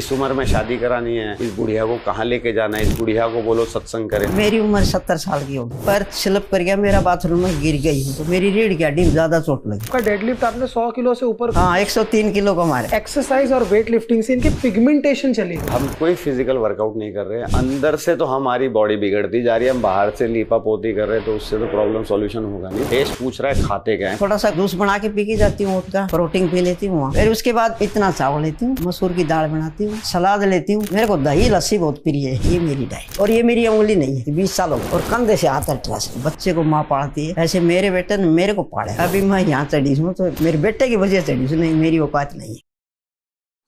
इस उम्र में शादी करानी है, इस बुढ़िया को कहाँ लेके जाना है, इस बुढ़िया को बोलो सत्संग करे। मेरी उम्र 70 साल की होगी, पर स्लिप कर गया, मेरा बाथरूम में गिर गई हूँ तो मेरी रीढ़ की हड्डी में ज्यादा चोट लगी। आपका डेडलिफ्ट आपने 100 किलो से ऊपर, हाँ 103 किलो का मारे। एक्सरसाइज और वेट लिफ्टिंग से इनकी पिगमेंटेशन चली गई। हम कोई फिजिकल वर्कआउट नहीं कर रहे, अंदर से तो हमारी बॉडी बिगड़ती जा रही है। हम बाहर से लीपा पोती कर रहे हैं तो उससे तो प्रॉब्लम सॉल्यूशन होगा नहीं। टेस्ट पूछ रहा है खाते क्या है। थोड़ा सा जूस बना के पी के जाती हूँ, का प्रोटीन पी लेती हूँ। फिर उसके बाद इतना चावल लेती हूँ, मसूर की दाल बनाती हूँ, सलाद लेती हूँ। मेरे को दही लस्सी बहुत प्रिय है, ये मेरी डाइट। और ये मेरी उंगली नहीं है, 20 साल हो गए और कंधे से हाथ अल्ट्रासाउंड। बच्चे को माँ पालती है, ऐसे मेरे बेटे ने मेरे को पाला। अभी मैं यहाँ चढ़ी हूँ तो मेरे बेटे की वजह से चढ़ी हूँ, नहीं मेरी औकात नहीं है।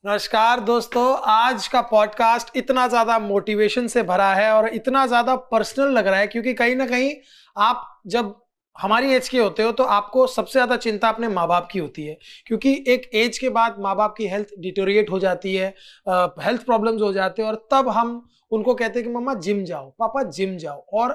नमस्कार दोस्तों, आज का पॉडकास्ट इतना ज़्यादा मोटिवेशन से भरा है और इतना ज़्यादा पर्सनल लग रहा है क्योंकि कहीं ना कहीं आप जब हमारी एज के होते हो तो आपको सबसे ज़्यादा चिंता अपने माँ बाप की होती है, क्योंकि एक एज के बाद माँ बाप की हेल्थ डिटोरिएट हो जाती है, हेल्थ प्रॉब्लम्स हो जाते हैं और तब हम उनको कहते हैं कि मम्मा जिम जाओ, पापा जिम जाओ। और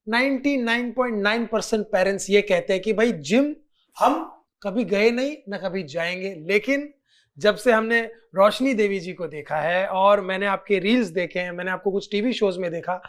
99.9% पेरेंट्स ये कहते हैं कि भाई जिम हम कभी गए नहीं ना कभी जाएंगे। लेकिन जब से हमने रोशनी देवी जी को देखा है और मैंने आपके रील्स देखे हैं, मैंने आपको कुछ टीवी शोज में देखा,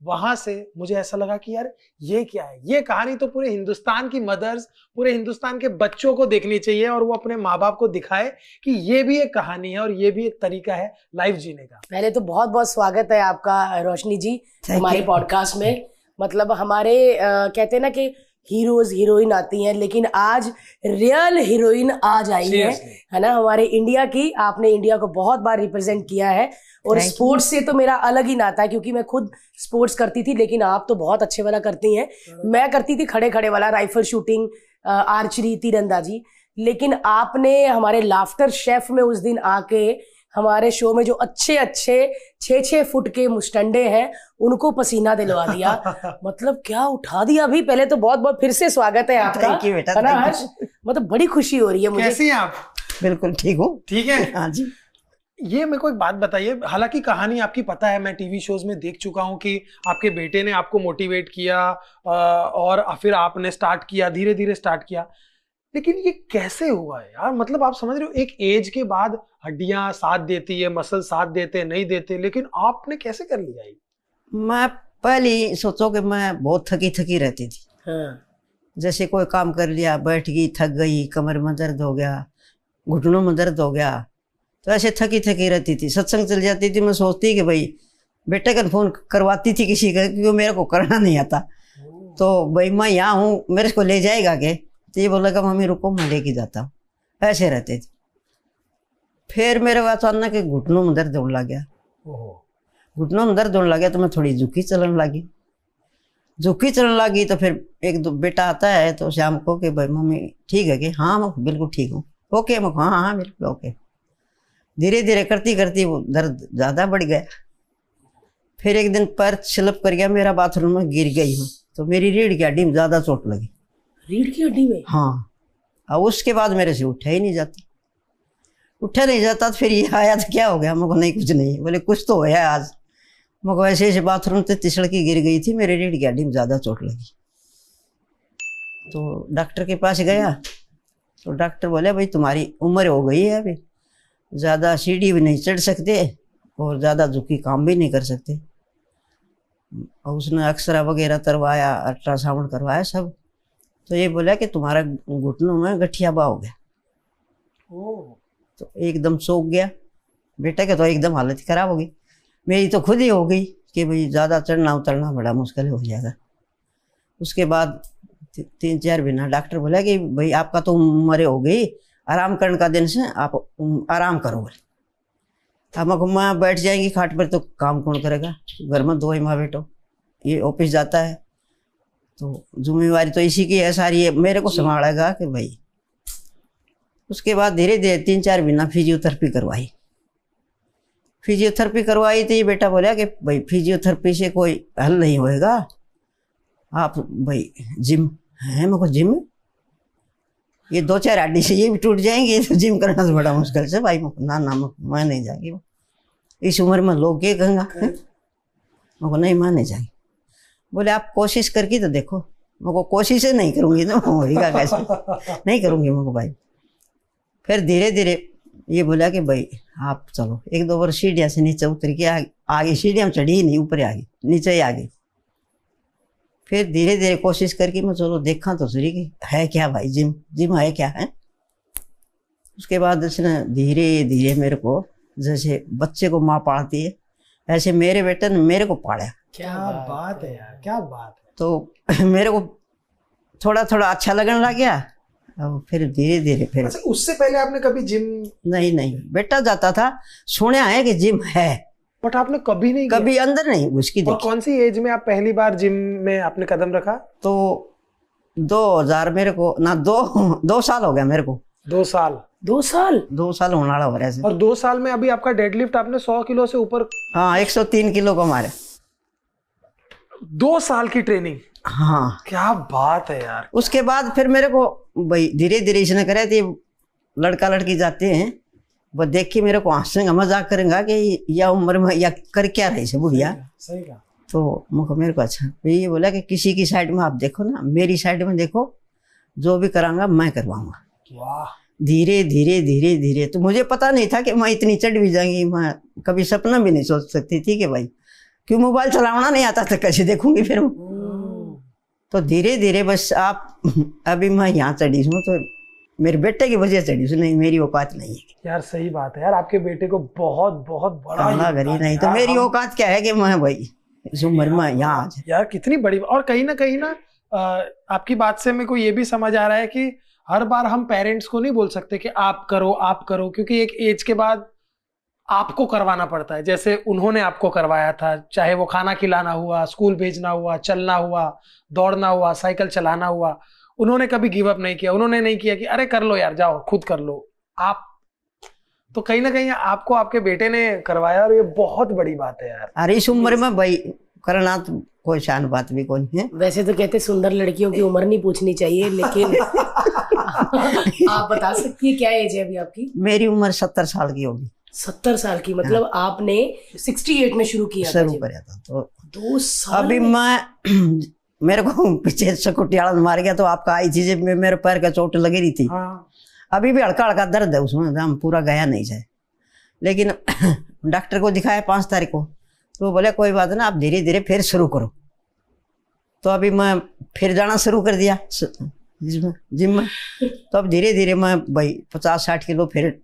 वहां से मुझे ऐसा लगा कि यार ये क्या है, ये कहानी तो पूरे हिंदुस्तान की मदर्स, पूरे हिंदुस्तान के बच्चों को देखनी चाहिए और वो अपने माँ बाप को दिखाए कि ये भी एक कहानी है और ये भी एक तरीका है लाइफ जीने का। पहले तो बहुत बहुत स्वागत है आपका रोशनी जी हमारे पॉडकास्ट में। मतलब हमारे कहते हैं ना कि हीरोज हीरोइन आती हैं, लेकिन आज रियल हीरोइन आज आई है ना, हमारे इंडिया की। आपने इंडिया को बहुत बार रिप्रेजेंट किया है और स्पोर्ट्स से तो मेरा अलग ही नाता है क्योंकि मैं खुद स्पोर्ट्स करती थी, लेकिन आप तो बहुत अच्छे वाला करती हैं। मैं करती थी खड़े खड़े वाला, राइफल शूटिंग, आर्चरी, तीरंदाजी। लेकिन आपने हमारे लाफ्टर शेफ में उस दिन आके हमारे शो में जो अच्छे अच्छे 6-6 फुट के मुस्टंडे हैं उनको पसीना दिलवा दिया। मतलब क्या उठा दिया। अभी पहले तो बहुत बहुत फिर से स्वागत है आपका, है ना हर्ष? मतलब बड़ी खुशी हो रही है मुझे। कैसी हैं आप? बिल्कुल ठीक हूँ। ठीक है। हाँ जी। ये मेरे को एक बात बताइए, हालांकि कहानी आपकी पता है, मैं टीवी शोज में देख चुका हूँ कि आपके बेटे ने आपको मोटिवेट किया और फिर आपने स्टार्ट किया, धीरे धीरे स्टार्ट किया। लेकिन ये कैसे हुआ है यार? मतलब आप समझ रहे हो, एक एज के बाद हड्डियां साथ देती है, मसल साथ देते नहीं देते, लेकिन आपने कैसे कर लिया ये? मैं पहले सोचो कि मैं बहुत थकी थकी रहती थी। हाँ। जैसे कोई काम कर लिया, बैठ गई, थक गई, कमर में दर्द हो गया, घुटनों में दर्द हो गया, तो ऐसे थकी थकी रहती थी। सत्संग चल जाती थी, मैं सोचती कि भाई बेटे का फोन करवाती थी किसी का, क्योंकि मेरे को करना नहीं आता। तो भाई मैं यहाँ हूँ, मेरे को ले जाएगा के? तो ये बोला कि मम्मी रुको मैं लेके जाता हूँ। ऐसे रहते थे। फिर मेरे को अचानक के घुटनों में दर्द होने लग गया। घुटनों में दर्द होने लगा तो मैं थोड़ी झुकी चलने लगी। झुकी चलने लगी तो फिर एक दो बेटा आता है तो शाम को कि भाई मम्मी ठीक है कि? हाँ मैं बिल्कुल ठीक हूँ। ओके मैं हाँ हाँ बिल्कुल ओके। धीरे धीरे करती करती वो दर्द ज़्यादा बढ़ गया। फिर एक दिन पैर स्लिप कर गया, मेरा बाथरूम में गिर गई हूँ तो मेरी रीढ़ की हड्डी में ज़्यादा चोट लगी। रीढ़ की हड्डी में? हाँ। और उसके बाद मेरे से उठा ही नहीं जाता, उठा नहीं जाता। तो फिर ये आया तो क्या हो गया? मेरे को नहीं कुछ नहीं। बोले कुछ तो होया आज। मेरे को ऐसे ऐसे बाथरूम से तिसड़ की गिर गई थी, मेरे रीढ़ की हड्डी में ज़्यादा चोट लगी। तो डॉक्टर के पास गया तो डॉक्टर बोले भाई तुम्हारी उम्र हो गई है, अभी ज़्यादा सीढ़ी भी नहीं चढ़ सकते और ज़्यादा झुकी काम भी नहीं कर सकते। और उसने एक्सरे वगैरह करवाया, अल्ट्रासाउंड करवाया सब। तो ये बोला कि तुम्हारा घुटनों में गठियाबा हो गया। तो एकदम सोख गया बेटा के, तो एकदम हालत खराब हो गई। मेरी तो खुद ही हो गई कि भाई ज़्यादा चढ़ना उतरना बड़ा मुश्किल हो जाएगा। उसके बाद 3-4 महीना डॉक्टर बोला कि भाई आपका तो उम्र हो गई, आराम करने का दिन से आप आराम करो। बोले अब माँ बैठ जाएंगी खाट पर तो काम कौन करेगा? घर में 2 ही माँ बेटो, ये ऑफिस जाता है तो जिम्मेवारी तो इसी की है सारी, है मेरे को संभालेगा कि भाई। उसके बाद धीरे धीरे 3-4 महीना फिजियोथेरेपी करवाई। फिजियोथेरेपी करवाई तो ये बेटा बोला कि भाई फिजियोथेरेपी से कोई हल नहीं होएगा, आप भाई जिम है। मेरे को जिम, ये 2-4 हड्डी से ये भी टूट जाएंगे तो जिम करना तो बड़ा मुश्किल से भाई। ना ना मैं नहीं जाएंगी, इस उम्र में लोग क्या कहेंगे? मेरे को नहीं मैं नहीं जाएंगी। बोले आप कोशिश करके तो देखो। मेरे को कोशिश ही नहीं करूँगी तो होगा कैसे? नहीं करूँगी मेरे को भाई। फिर धीरे धीरे ये बोला कि भाई आप चलो, एक दो बार सीढ़ियाँ से नीचे उतर के आगे सीढ़ियाँ चढ़ी ही नहीं, ऊपर आ गई, नीचे ही आ गई। फिर धीरे धीरे कोशिश करके मैं चलो देखा तो सही कि है क्या भाई, जिम जिम है क्या है। उसके बाद उसने धीरे धीरे मेरे को, जैसे बच्चे को माँ पालती है ऐसे मेरे बेटे ने मेरे को पाला। क्या बात है यार, क्या बात है। तो मेरे को थोड़ा थोड़ा अच्छा लगने लग गया। और फिर धीरे धीरे फिर अच्छा, उससे पहले आपने कभी जिम? नहीं, बेटा जाता था, सुना है कि जिम है, बट आपने कभी नहीं कभी किया? अंदर नहीं उसकी और देखी। कौन सी एज में आप पहली बार जिम में आपने कदम रखा? तो 2000 मेरे को ना 2 साल हो गया मेरे को। 2 साल? 2 साल? 2 साल होने वाला हो रहा है। और 2 साल में अभी आपका डेडलिफ्ट आपने 100 किलो से ऊपर? हाँ, 103 किलो को मारे। 2 साल की ट्रेनिंग? हाँ, क्या बात है यार। उसके बाद फिर मेरे को भाई धीरे धीरे इसने करे थे, लड़का लड़की जाते हैं वो देख के मेरे को हंसेगा, मजाक करेंगे कि या उम्र में या कर क्या रही से बुढ़िया। सही कहा। तो मेरे को अच्छा फिर ये बोला कि किसी की साइड में आप देखो ना, मेरी साइड में देखो, जो भी कराऊंगा मैं करवाऊंगा। वाह। धीरे धीरे धीरे धीरे। तो मुझे पता नहीं था कि मैं इतनी चढ़ भी जाऊंगी, मैं कभी सपना भी नहीं सोच सकती थी कि भाई, क्यों मोबाइल चलाना नहीं आता था, कैसे देखूंगी फिर। तो धीरे धीरे बस आप अभी मैं यहाँ चढ़ी हूँ तो मेरे बेटे की वजह चढ़ी हूँ, नहीं मेरी औकात नहीं है यार सही बात है यार, आपके बेटे को बहुत बहुत बड़ा काला योगदान घरी नहीं। है तो यार। मेरी औकात क्या है कि मैं भाई इस उम्र में यहाँ आ जाए। यार कितनी बड़ी। और कहीं ना आपकी बात से मेरे को ये भी समझ आ रहा है कि हर बार हम पेरेंट्स को नहीं बोल सकते कि आप करो, क्योंकि एक एज के बाद आपको करवाना पड़ता है। जैसे उन्होंने आपको करवाया था, चाहे वो खाना खिलाना हुआ, स्कूल भेजना हुआ, चलना हुआ, दौड़ना हुआ, साइकिल चलाना हुआ, उन्होंने कभी गिव अप नहीं किया। उन्होंने नहीं किया कि अरे कर लो यार, जाओ खुद कर लो आप। तो कहीं ना कहीं आपको आपके बेटे ने करवाया, और ये बहुत बड़ी बात है यार। अरे इस उम्र में भाई करना तो कोई शान बात भी कोई है। वैसे तो कहते सुंदर लड़कियों की उम्र नहीं पूछनी चाहिए, लेकिन आप बता सकती है क्या एज है अभी आपकी? मेरी उम्र 70 साल की होगी। 70 साल की, मतलब आपने 68 में शुरू किया था? शुरू किया था। तो 2 साल अभी मैं मेरे को पीछे सकुटियाला मार गया, तो आपका आई थी जब मेरे पैर का चोट लगी रही थी। हाँ। अभी भी हल्का हल्का दर्द है उसमें, दम पूरा गया नहीं जाए। लेकिन डॉक्टर को दिखाया 5 तारीख को, तो बोले कोई बात ना, आप धीरे धीरे फिर शुरू करो। तो अभी मैं फिर जाना शुरू कर दिया जिम में। तो अब धीरे धीरे मैं भाई 50-60 किलो फिर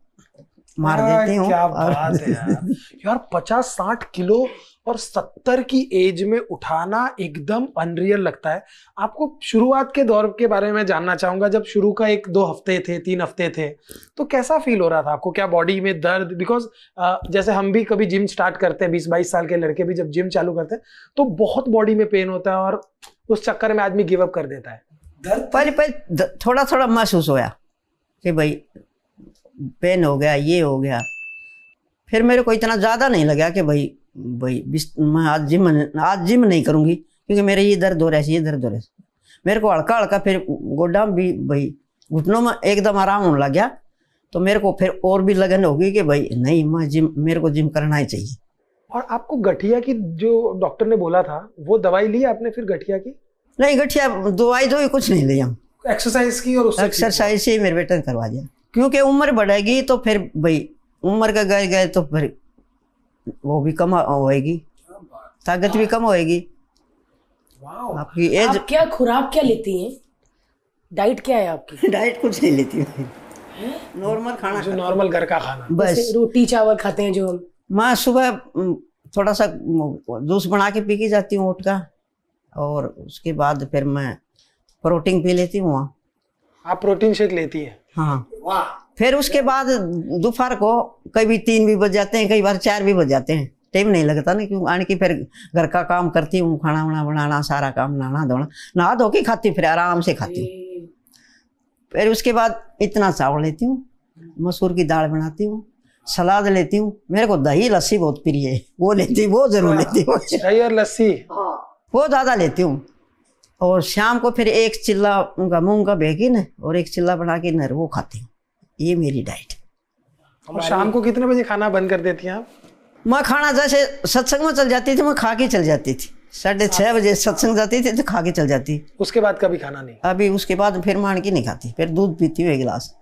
मार देती हूँ। क्या बात है यार। यार 50-60 किलो और 70 की एज में उठाना एकदम अनरियल लगता है। आपको शुरुआत के दौर के बारे में जानना चाहूंगा। जब शुरू का 1-2 हफ्ते थे, 3 हफ्ते थे, तो कैसा फील हो रहा था आपको? क्या बॉडी में दर्द? बिकॉज जैसे हम भी कभी जिम स्टार्ट करते हैं, 20-22 साल के लड़के भी जब जिम चालू करते हैं तो बहुत बॉडी में पेन होता है, और उस चक्कर में आदमी गिव अप कर देता है। पहले थोड़ा थोड़ा महसूस होया कि भाई पेन हो गया, ये हो गया। फिर मेरे को इतना ज़्यादा नहीं लगा कि भाई मैं आज जिम नहीं करूँगी, क्योंकि मेरे ये दर्द हो रहा है, ये दर्द हो रहा है। मेरे को हल्का हल्का फिर गोड्डा भी भाई घुटनों में एकदम आराम होने लग गया। तो मेरे को फिर और भी लगन होगी कि भाई नहीं, मेरे को जिम करना ही चाहिए। और आपको गठिया की जो डॉक्टर ने बोला था, वो दवाई ली आपने फिर गठिया की? नहीं, गठिया दवाई कुछ नहीं लिया। एक्सरसाइज की, और उससे एक्सरसाइज से ही मेरे बेटे ने करवा दिया, क्योंकि उम्र बढ़ेगी तो फिर भाई उम्र का गए तो फिर वो भी कम होएगी, ताकत भी कम होएगी। आपकी एज। आप क्या खुराक क्या लेती हैं? डाइट क्या है आपकी? डाइट कुछ नहीं लेती, नॉर्मल खाना, जो नॉर्मल घर का खाना, बस। जैसे रोटी चावल खाते हैं जो हम? मैं सुबह थोड़ा सा जूस बना के पी के जाती हूँ ओट का, और उसके बाद फिर मैं प्रोटीन पी लेती हूँ। आप प्रोटीन शेक लेती है? हाँ। वाह। फिर उसके बाद दोपहर को कभी 3 भी बज जाते हैं, कई बार 4 भी बज जाते हैं, टाइम नहीं लगता ना, क्यों आने की फिर घर का काम करती हूँ, खाना वाना बनाना, सारा काम, नहाना धोना, नहा धो के खाती, फिर आराम से खाती हूँ। फिर उसके बाद इतना चावल लेती हूँ, मसूर की दाल बनाती हूँ, सलाद लेती हूँ। मेरे को दही लस्सी बहुत प्रिय है, वो लेती हूँ, वो जरूर लेती हूँ। दही और लस्सी वो ज़्यादा लेती हूँ। और शाम को फिर 1 चिल्ला उनका मूंग का भेगी न, और 1 चिल्ला बना के न, वो खाती हूँ। ये मेरी डाइट। और शाम को कितने बजे खाना बंद कर देती हैं आप? मैं खाना जैसे सत्संग में चल जाती थी, मैं खा के चल जाती थी। 6:30 बजे सत्संग जाती थी तो खा के चल जाती। उसके बाद कभी खाना नहीं? अभी उसके बाद फिर मान की नहीं खाती, फिर दूध पीती हूँ 1 गिलास।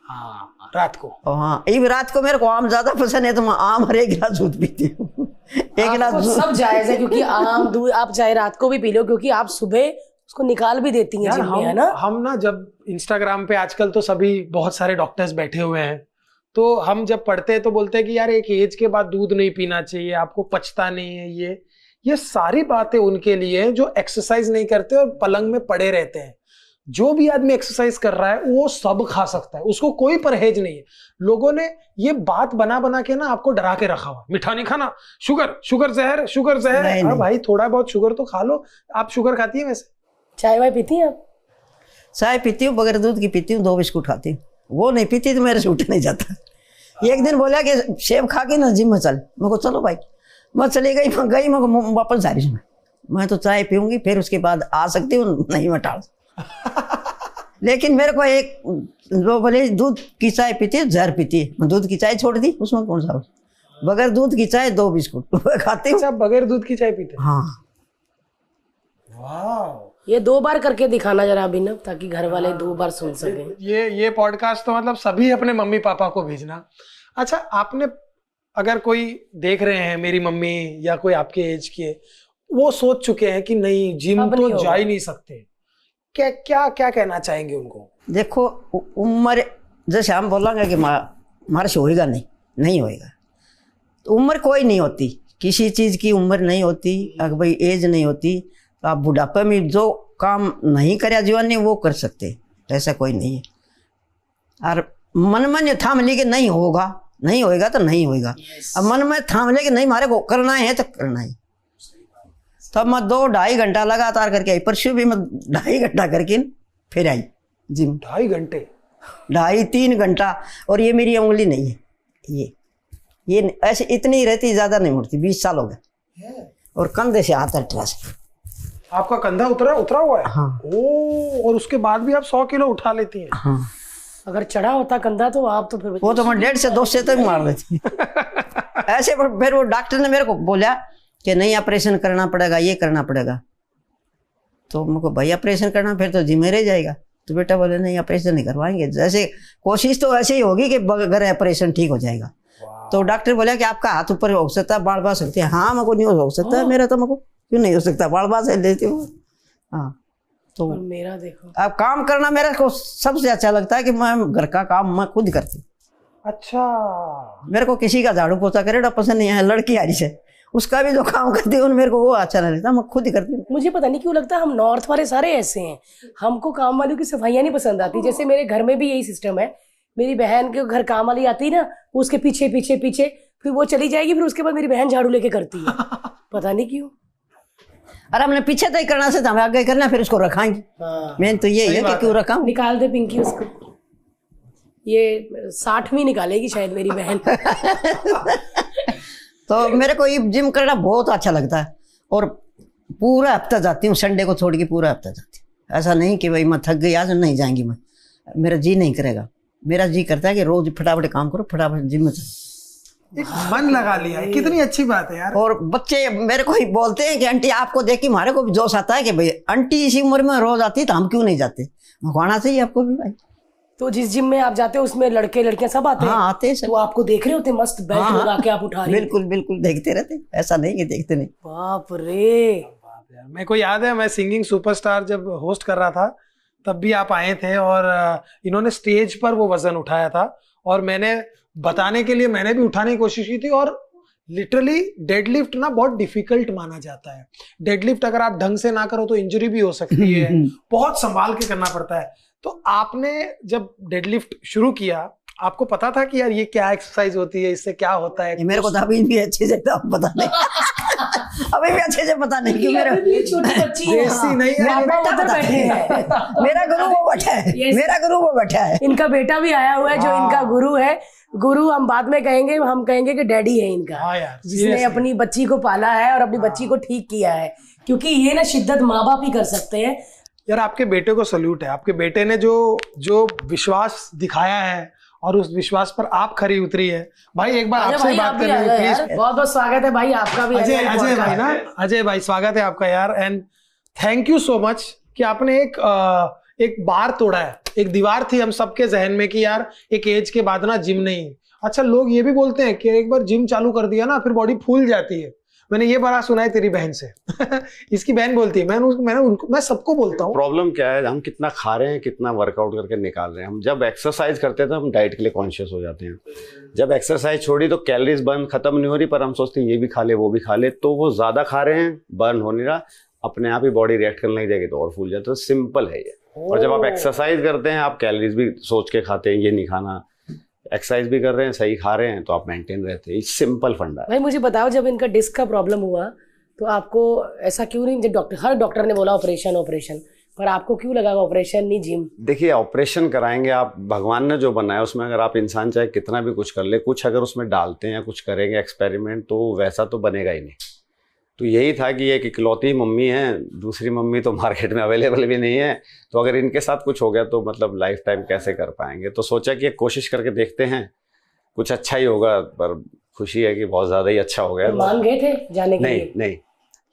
हाँ, रात को। हाँ, ये रात को मेरे को आम ज्यादा पसंद है तो मैं आम हर एक गिलास दूध पीती हूँ। एक गिलास आपको सब जायज है, क्योंकि आम दूध आप चाहे रात को भी पी लो, क्योंकि आप सुबह उसको निकाल भी देती हैं जिम में, है ना। हम ना जब इंस्टाग्राम पे आजकल तो सभी बहुत सारे डॉक्टर्स बैठे हुए हैं, तो हम जब पढ़ते हैं तो बोलते हैं कि यार एक एज के बाद दूध नहीं पीना चाहिए, आपको पचता नहीं है। ये सारी बातें उनके लिए हैं जो एक्सरसाइज नहीं करते और पलंग में पड़े रहते हैं। जो भी आदमी एक्सरसाइज कर रहा है वो सब खा सकता है, उसको कोई परहेज नहीं है। लोगों ने ये बात बना बना के ना आपको डरा के रखा हुआ, मिठा नहीं खाना, शुगर जहर, शुगर जहर। हाँ भाई, थोड़ा बहुत शुगर तो खा लो। आप शुगर खाती है वैसे? चाय वाय पीती हैं आप? चाय पीती हूँ, बगैर दूध की पीती हूँ, 2 बिस्कुट खाती हूँ। वो नहीं पीती तो मेरे से उठ नहीं जाता। एक दिन बोला कि सेब खा के ना जिम में चल, मैं को चलो भाई, मैं चली गई, मैं वापस जा रही हूँ। मैं तो चाय पीऊंगी, फिर उसके बाद आ सकती हूँ, नहीं मैं टाल। लेकिन मेरे को एक वो बोले दूध की चाय पीती है, जहर पीती है। मैं दूध की चाय छोड़ दी, उसमें कौन सा, बगैर दूध की चाय 2 बिस्कुट खाती हूँ। बगैर दूध की चाय पीते? हाँ। वाह, ये 2 बार करके दिखाना जरा अभिनव, ताकि घर वाले 2 बार सुन सकें। ये पॉडकास्ट तो मतलब सभी अपने मम्मी पापा को भेजना। अच्छा, आपने अगर कोई देख रहे हैं, मेरी मम्मी या कोई आपके एज के, वो सोच चुके हैं कि नहीं जिम तो जा ही नहीं सकते, क्या कहना चाहेंगे उनको? देखो, उम्र जैसे हम बोलेंगे कि हमारे से होएगा, नहीं होएगा, तो उम्र कोई नहीं होती, किसी चीज़ की उम्र नहीं होती। अगर भाई एज नहीं होती तो आप बुढ़ापे में जो काम नहीं करे जीवन में वो कर सकते, ऐसा कोई नहीं है। और मन में थाम ले कि नहीं होगा, नहीं होएगा तो नहीं होएगा। अब मन में थाम ले कि नहीं हमारे को करना है तो करना है। तब मैं 2-2.5 घंटा लगातार करके आई, परसों भी मैं 2.5 घंटा करके फिर आई जिम। 2.5 घंटे? 2.5-3 घंटा। और ये मेरी उंगली नहीं है, ये ऐसे इतनी रहती, ज्यादा नहीं मुड़ती। 20 साल हो गए। और कंधे से हाथ अटरा से। आपका कंधा उतरा हुआ है? हाँ। ओ, और उसके बाद भी आप 100 किलो उठा लेती हैं? हाँ। अगर चढ़ा होता कंधा तो आप तो फिर वो तो मैं 1.5 से 2 से तक मार देती। ऐसे फिर वो डॉक्टर ने मेरे को बोला कि नहीं ऑपरेशन करना पड़ेगा, ये करना पड़ेगा। तो मुझको भाई ऑपरेशन करना, फिर तो जिम्मे रह जाएगा। तो बेटा बोले नहीं ऑपरेशन नहीं करवाएंगे, जैसे कोशिश तो ऐसे ही होगी कि अगर ऑपरेशन ठीक हो जाएगा। तो डॉक्टर बोला कि आपका हाथ ऊपर हो सकता है, बाल बाल सकते हैं। हाँ, मेरे को नहीं हो सकता है, मेरा तो मेरे को क्यों नहीं हो सकता, बाल बाल से लेती हूँ। हाँ, तो मेरा देखो, अब काम करना मेरे को सबसे अच्छा लगता है कि मैं घर का काम मैं खुद करती हूँ। अच्छा, मेरे को किसी का झाड़ू पोछा करे पसंद नहीं है। लड़की आ रही है, उसका भी जो काम करती है मेरे को वो अच्छा नहीं लगता, मैं खुद ही करती हूँ। मुझे पता नहीं क्यों लगता है हम नॉर्थ वाले सारे ऐसे हैं, हमको काम वालों की सफाइयाँ नहीं पसंद आती। जैसे मेरे घर में भी यही सिस्टम है, मेरी बहन के घर काम वाली आती है ना, उसके पीछे पीछे पीछे, फिर वो चली जाएगी, फिर उसके बाद मेरी बहन झाड़ू लेके करती है। पता नहीं क्यों। अरे हमने पीछे तय करना से हमें आगे करना, फिर उसको रखाएंगे। मेन तो ये है कि क्यों रखा। निकाल दे पिंकी उसको, ये 60वीं निकालेगी शायद मेरी बहन। तो मेरे को ये जिम करना बहुत अच्छा लगता है, और पूरा हफ्ता जाती हूँ, संडे को छोड़ के पूरा हफ्ता जाती हूँ। ऐसा नहीं कि भाई मैं थक गई आज नहीं जाएंगी, मैं मेरा जी नहीं करेगा। मेरा जी करता है कि रोज फटाफट काम करो, फटाफट जिम में चलो। एक मन लगा लिया है, कितनी अच्छी बात है यार। और बच्चे मेरे को ही बोलते हैं कि आंटी आपको देख के हमारे को भी जोश आता है कि भाई आंटी इसी उम्र में रोज आती है तो हम क्यों नहीं जाते। आना चाहिए आपको भी भाई। तो जिस जिम में आप जाते हो उसमें लड़के लड़कियां सब आते हैं? हाँ, आते हैं सब। तो आपको देख रहे होते मस्त बेल्ट लगा के आप उठा रहे? बिल्कुल बिल्कुल देखते रहते, ऐसा नहीं कि देखते नहीं। बाप रे, मेरे को याद है, मैं सिंगिंग सुपरस्टार जब होस्ट कर रहा था तब भी आप आए थे, और इन्होंने स्टेज पर वो वजन उठाया था, और मैंने बताने के लिए मैंने भी उठाने की कोशिश की थी। और लिटरली डेडलिफ्ट ना बहुत डिफिकल्ट माना जाता है। डेडलिफ्ट अगर आप ढंग से ना करो तो इंजरी भी हो सकती है, बहुत संभाल के करना पड़ता है। तो आपने जब डेडलिफ्ट शुरू किया, आपको पता था कि यार ये क्या एक्सरसाइज होती है, इससे क्या होता है? मेरे को तो अभी भी अच्छे से पता नहीं। अभी भी अच्छे से पता नहीं क्यों। मेरा छोटी बच्ची है, देसी नहीं है, मेरा बेटा पता है, मेरा गुरु वो बैठा है, मेरा गुरु वो बैठा है। इनका बेटा भी आया हुआ है जो इनका गुरु है। गुरु हम बाद में कहेंगे, हम कहेंगे कि डैडी है इनका। हाँ यार, जिसने अपनी बच्ची को पाला है और अपनी बच्ची को ठीक किया है, क्योंकि ये ना शिद्दत माँ बाप ही कर सकते हैं। यार आपके बेटे को सल्यूट है। आपके बेटे ने जो विश्वास दिखाया है और उस विश्वास पर आप खरी उतरी है। भाई एक बार आपसे बात करनी है प्लीज। बहुत बहुत स्वागत है भाई आपका भी। अजय भाई ना, अजय भाई स्वागत है आपका यार, and thank you so much कि आपने एक बार तोड़ा है, एक दीवार थी हम सबके जहन में कि यार एक एज के बाद ना जिम नहीं। अच्छा, लोग ये भी बोलते हैं कि एक बार जिम चालू कर दिया ना फिर बॉडी फूल जाती है। मैंने ये बड़ा सुना है तेरी बहन से इसकी बहन बोलती है, मैं सबको बोलता हूँ। प्रॉब्लम क्या है, हम कितना खा रहे हैं, कितना वर्कआउट करके निकाल रहे हैं। हम जब एक्सरसाइज करते हैं तो हम डाइट के लिए कॉन्शियस हो जाते हैं। जब एक्सरसाइज छोड़ी तो कैलोरीज बर्न खत्म नहीं हो रही, पर हम सोचते हैं ये भी खा ले वो भी खा ले, तो वो ज्यादा खा रहे हैं, बर्न हो नहीं रहा, अपने आप ही बॉडी रिएक्ट करने लग जाएगी तो और फूल जाता है। तो सिंपल है ये। और जब आप एक्सरसाइज करते हैं, आप कैलोरीज भी सोच के खाते हैं, ये नहीं खाना, एक्सरसाइज भी कर रहे हैं, सही खा रहे हैं, तो आप मेंटेन रहते हैं। सिंपल फंडा है। भाई मुझे बताओ, जब इनका डिस्क का प्रॉब्लम हुआ तो आपको ऐसा क्यों नहीं, जब हर डॉक्टर ने बोला ऑपरेशन ऑपरेशन, पर आपको क्यों लगा ऑपरेशन नहीं जिम? देखिए, ऑपरेशन कराएंगे आप, भगवान ने जो बनाया उसमें अगर आप इंसान चाहे कितना भी कुछ कर ले, कुछ अगर उसमें डालते हैं या कुछ करेंगे एक्सपेरिमेंट, तो वैसा तो बनेगा ही नहीं। तो यही था कि एक इकलौती मम्मी है, दूसरी मम्मी तो मार्केट में अवेलेबल भी नहीं है, तो अगर इनके साथ कुछ हो गया तो मतलब लाइफ टाइम कैसे कर पाएंगे। तो सोचा कि एक कोशिश करके देखते हैं, कुछ अच्छा ही होगा। पर खुशी है कि बहुत ज़्यादा ही अच्छा हो गया। तो मान गए थे जाने के लिए? नहीं,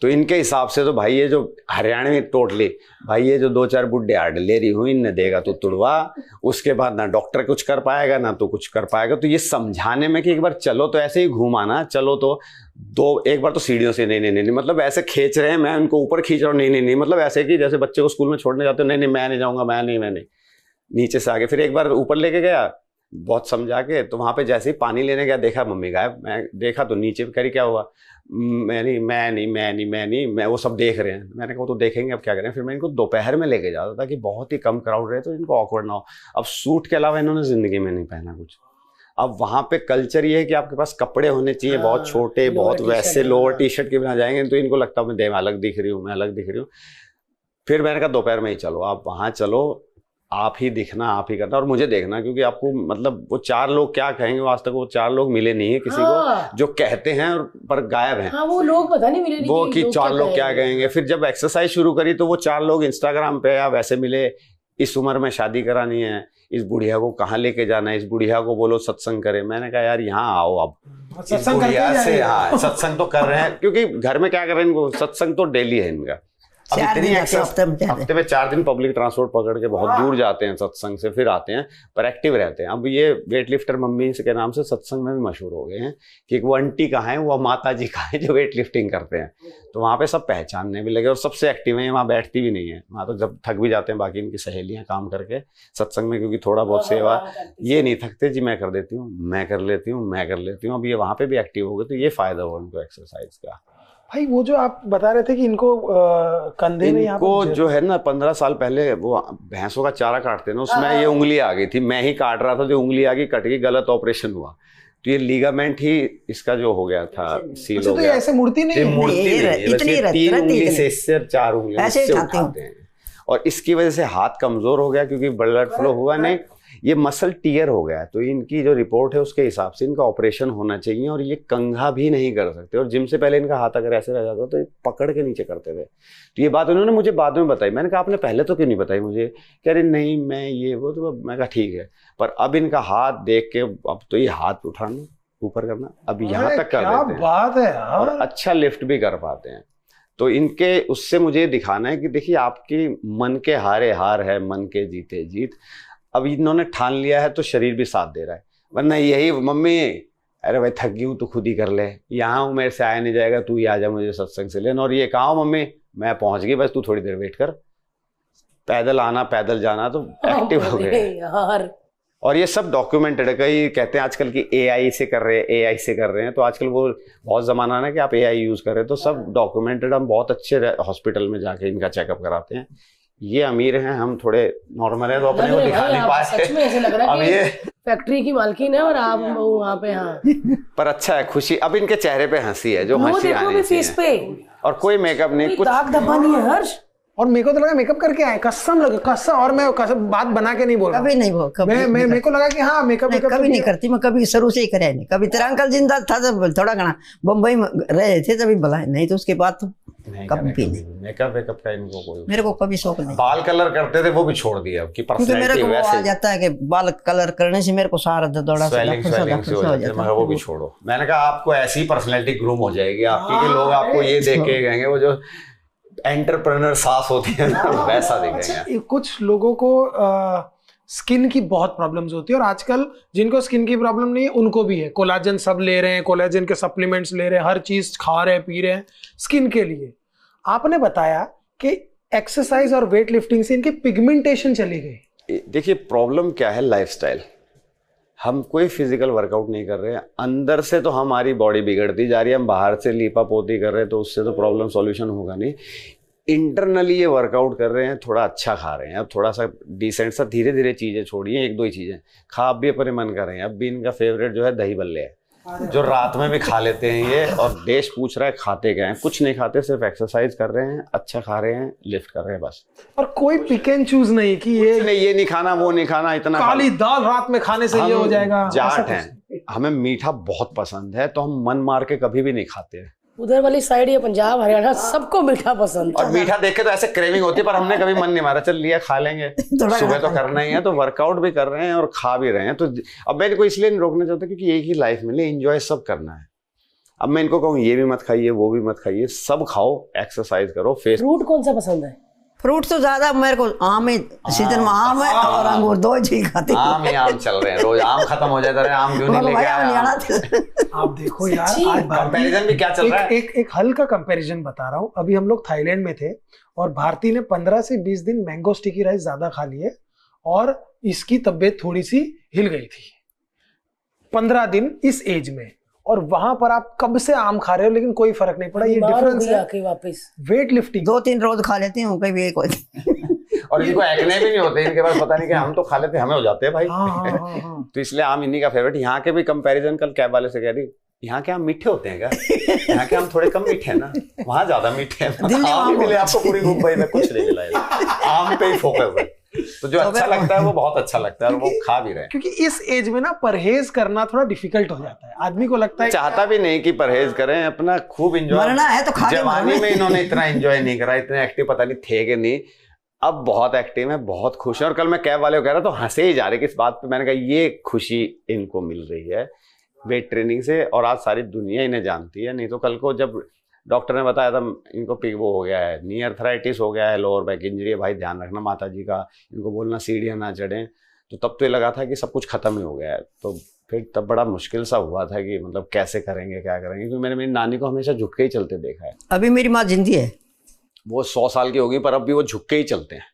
तो इनके हिसाब से तो भाई ये जो हरियाणवी टोटली भाई, ये जो 2-4 बुड्ढे आर्डलेरी हुई, इनने देगा तो तुड़वा, उसके बाद ना डॉक्टर कुछ कर पाएगा ना तो कुछ कर पाएगा। तो ये समझाने में कि एक बार चलो तो ऐसे ही घूमाना, चलो तो एक बार तो सीढ़ियों से नहीं, मतलब ऐसे खींच रहे हैं, मैं उनको ऊपर खींच रहा हूँ, नहीं, मतलब ऐसे कि जैसे बच्चे को स्कूल में छोड़ने जाते हो, नहीं मैं नहीं जाऊँगा, मैं नहीं, नीचे से आगे। फिर एक बार ऊपर लेके गया, बहुत समझा के, तो वहां पे जैसे ही पानी लेने गया, देखा मम्मी गायब। मैं देखा तो नीचे करी, क्या हुआ, मैं वो सब देख रहे हैं। मैंने कहा तो देखेंगे, अब क्या करें। फिर मैं इनको दोपहर में लेके जाता था कि बहुत ही कम क्राउड रहे तो इनको ऑकवर्ड ना हो। अब सूट के अलावा इन्होंने जिंदगी में नहीं पहना कुछ। अब वहां पे कल्चर ये है कि आपके पास कपड़े होने चाहिए बहुत छोटे, बहुत वैसे लोअर टी शर्ट के बिना जाएंगे तो इनको लगता है मैं अलग दिख रही हूँ। फिर मैंने कहा दोपहर में ही चलो, आप वहां चलो, आप ही दिखना, आप ही करना और मुझे देखना, क्योंकि आपको मतलब वो 4 लोग क्या कहेंगे, आज तक वो 4 लोग मिले नहीं है किसी को जो कहते हैं पर गायब हैं। वो लोग पता नहीं मिले, वो कि 4 लोग क्या कहेंगे। फिर जब एक्सरसाइज शुरू करी तो वो 4 लोग इंस्टाग्राम पे या वैसे मिले, इस उम्र में शादी करानी है, इस बुढ़िया को कहाँ लेके जाना है, इस बुढ़िया को बोलो सत्संग करे। मैंने कहा यार यहाँ आओ, अब इस बुढ़िया से सत्संग तो कर रहे हैं, क्योंकि घर में क्या कर रहे हैं, इनको सत्संग तो डेली है इनका। अब इतनी हफ्ते में 4 दिन पब्लिक ट्रांसपोर्ट पकड़ के बहुत दूर जाते हैं सत्संग से, फिर आते हैं, पर एक्टिव रहते हैं। अब ये वेट लिफ्टर मम्मी के नाम से सत्संग में भी मशहूर हो गए हैं कि वो आंटी कहाँ है, वो माता जी कहाँ है जो वेट लिफ्टिंग करते हैं। तो वहाँ पे सब पहचानने भी लगे और सबसे एक्टिव है। वहाँ बैठती भी नहीं है, वहाँ तो जब थक भी जाते हैं बाकी इनकी सहेलियाँ काम करके सत्संग में, क्योंकि थोड़ा बहुत सेवा, ये नहीं थकते जी, मैं कर देती हूँ, मैं कर लेती हूँ। अब ये वहाँ पे भी एक्टिव हो गए, तो ये फायदा हुआ उनको एक्सरसाइज का। भाई वो जो आप बता रहे थे कि इनको कंधे में, इनको जो है ना 15 साल पहले वो भैंसों का चारा काटते हैं ना, उसमें ये उंगली आ गई थी। मैं ही काट रहा था, जो उंगली आ गई, कट गई, गलत ऑपरेशन हुआ, तो ये लिगामेंट ही इसका जो हो गया था, सील हो गया। ऐसे मूर्ति नहीं है, इतनी 3 उंगली से, इससे 4 उंगली से उठाते हैं। और इसकी वजह से हाथ कमजोर हो गया, क्योंकि ब्लड फ्लो हुआ नहीं, ये मसल टीयर हो गया है। तो इनकी जो रिपोर्ट है उसके हिसाब से इनका ऑपरेशन होना चाहिए, और ये कंघा भी नहीं कर सकते। और जिम से पहले इनका हाथ अगर ऐसे रह जाता तो ये पकड़ के नीचे करते थे। तो ये बात उन्होंने मुझे बाद में बताई। मैंने कहा आपने पहले तो क्यों नहीं बताई मुझे? कह रहे नहीं मैं ये वो, तो मैं कहा ठीक है। पर अब इनका हाथ देख के अब तो ये हाथ उठाना, ऊपर करना, अब यहाँ तक कर देते हैं। बात है, और अच्छा लिफ्ट भी कर पाते हैं। तो इनके उससे मुझे दिखाना है कि देखिए आपकी मन के हारे हार है, मन के जीते जीत। अब इन्होंने ठान लिया है तो शरीर भी साथ दे रहा है, वरना यही मम्मी अरे भाई थक गई हूँ तो खुद ही कर ले, यहाँ हूँ मेरे से आया नहीं जाएगा, तू ही आ जा मुझे सत्संग से लेना। और ये कहा मम्मी मैं पहुंच गई, बस तू थोड़ी देर वेट कर। पैदल आना पैदल जाना, तो एक्टिव हो गए यार। और ये सब डॉक्यूमेंटेड है। कई कहते हैं आजकल की AI से कर रहे हैं, तो आजकल वो बहुत जमाना है कि आप AI यूज कर रहे हैं, तो सब डॉक्यूमेंटेड। हम बहुत अच्छे हॉस्पिटल में जाके इनका चेकअप कराते हैं। ये अमीर हैं, हम थोड़े नॉर्मल हैं, तो अपने को दिखा नहीं पाते। अब ये फैक्ट्री की मालकिन है और आप वहाँ पे। हाँ पर अच्छा है, खुशी। अब इनके चेहरे पे हंसी है, जो हंसी आनी चाहिए, और कोई मेकअप नहीं, कुछ दाग धब्बा नहीं है हर्ष। और मेरे को तो लगा मेकअप करके आए, कसम लगे, कसम। और मैं कसम बात बना के नहीं बोल रहा, कभी नहीं वो, मेरे को लगा कि हाँ मेकअप कभी नहीं करती मैं, कभी शुरू से ही करे नहीं। कभी तेरा अंकल जिंदा था जब थोड़ा घना बम्बई में रहे थे तभी बुलाए, नहीं तो उसके बाद तो कभी नहीं। मेकअप का इनको कोई, मेरे को कभी शौक नहीं। बाल कलर करते थे वो भी छोड़ दिया, कि पर्सनैलिटी वैसे आ जाता है कि बाल कलर करने से मेरे को सारा दौड़ा स्वेलिंग से हो जाता है, वो भी छोड़ो। मैंने कहा आपको ऐसी पर्सनैलिटी ग्रूम हो जाएगी आपकी कि लोग आपको ये देख के कहेंगे वो जो एंटरप्रेन्योर सांस होती है ना, वैसा दिखेंगे। अच्छा, कुछ लोगों को स्किन की बहुत प्रॉब्लम्स होती है, और आजकल जिनको स्किन की प्रॉब्लम नहीं है उनको भी है। कोलाजन सब ले रहे हैं, कोलाजन के सप्लीमेंट्स ले रहे हैं, हर चीज खा रहे हैं, पी रहे हैं स्किन के लिए। आपने बताया कि एक्सरसाइज और वेट लिफ्टिंग से इनकी पिगमेंटेशन चली गई। देखिए प्रॉब्लम क्या है, लाइफस्टाइल। हम कोई फिजिकल वर्कआउट नहीं कर रहे हैं, अंदर से तो हमारी बॉडी बिगड़ती जा रही है, हम बाहर से लीपा पोती कर रहे हैं तो उससे तो प्रॉब्लम सॉल्यूशन होगा नहीं। इंटरनली ये वर्कआउट कर रहे हैं, थोड़ा अच्छा खा रहे हैं, अब थोड़ा सा डिसेंट सा धीरे धीरे चीजें छोड़िए, एक दो ही चीजें खा अब भी अपने मन कर रहे हैं। अब भी इनका फेवरेट जो है दही बल्ले है, जो रात में भी खा लेते हैं ये, और देश पूछ रहा है खाते क्या है, कुछ नहीं खाते, सिर्फ एक्सरसाइज कर रहे हैं, अच्छा खा रहे हैं, लिफ्ट कर रहे हैं बस। और कोई पिक एंड चूज नहीं कि ये नहीं खाना वो नहीं खाना, इतना काली दाल रात में खाने से ये हो जाएगा। जाट हैं, हमें मीठा बहुत पसंद है तो हम मन मार के कभी भी नहीं खाते हैं। उधर वाली साइड ये पंजाब हरियाणा सबको मीठा पसंद और मीठा देख के तो ऐसे क्रेविंग होती है, पर हमने कभी मन नहीं मारा, चल लिया खा लेंगे, सुबह तो करना ही है, तो वर्कआउट भी कर रहे हैं और खा भी रहे हैं। तो अब मैं इनको इसलिए नहीं रोकना चाहता क्योंकि एक ही लाइफ मिले, एंजॉय सब करना है। अब मैं इनको कहूँ ये भी मत खाइए वो भी मत खाइए, सब खाओ, एक्सरसाइज करो, फेस। फ्रूट कौन सा पसंद है? फ्रूट तो ज्यादा मेरे को आम ही, सीजन में आम है और अंगूर, दो चीज खाते हैं। आम ही आम चल रहे हैं, रोज आम खत्म हो जाता है, आम क्यों नहीं लेके आया? आप देखो यार, आज कंपैरिजन भी क्या चल रहा है। एक हल्का कंपैरिजन बता रहा हूँ। अभी हम लोग थाईलैंड में थे और भारती ने 15 से 20 दिन मैंगो स्टिकी राइस ज्यादा खा लिए और इसकी तबीयत थोड़ी सी हिल गई थी। 15 दिन इस एज में, और वहां पर आप कब से आम खा रहे हो लेकिन कोई फर्क नहीं पड़ा। ये डिफरेंस है वापस वेट लिफ्टिंग। 2-3 रोज खा लेती हूँ, कभी एक और इनको एक्ने भी नहीं होते इनके पास, पता नहीं कि हम तो खा लेते, हमें हो जाते हैं भाई। हाँ। तो इसलिए आम इन्हीं का फेवरेट। यहाँ के भी कंपैरिजन, कल कैब वाले से कह रही, यहाँ के आम मीठे होते हैं क्या? यहाँ के आम थोड़े कम मीठे हैं ना, वहाँ ज्यादा मीठे हैं। आम ही मिले आपको पूरी मुंबई में, कुछ नहीं मिला, आम पे ही फोकस है। तो जो अच्छा लगता है वो बहुत अच्छा लगता है और वो खा भी रहे हैं। क्योंकि इस एज में ना परहेज करना थोड़ा डिफिकल्ट हो जाता है, आदमी को लगता है, चाहता भी नहीं कि परहेज करें, अपना खूब एंजॉय मरना है तो खा के जवानी में इन्होंने इतना एंजॉय नहीं करा, इतने एक्टिव पता नहीं थे कि नहीं, अब बहुत एक्टिव है, बहुत खुश है। और कल मैं कैब वाले को कह रहा तो हंसे ही जा रहे किस बात पे, मैंने कहा ये खुशी इनको मिल रही है वेट ट्रेनिंग से, और आज सारी दुनिया इन्हें जानती है। नहीं तो कल को जब डॉक्टर ने बताया था इनको वो हो गया है, नी आर्थराइटिस हो गया है, लोअर बैक इंजरी है, भाई ध्यान रखना माता जी का, इनको बोलना सीढ़ियाँ ना चढ़ें, तो तब तो ये लगा था कि सब कुछ खत्म ही हो गया है। तो फिर तब बड़ा मुश्किल सा हुआ था कि मतलब कैसे करेंगे क्या करेंगे, क्योंकि मैंने मेरी नानी को हमेशा झुक के ही चलते देखा है। अभी मेरी माँ जिंदी है, वो 100 साल की होगी पर अब भी वो झुक के ही चलते हैं।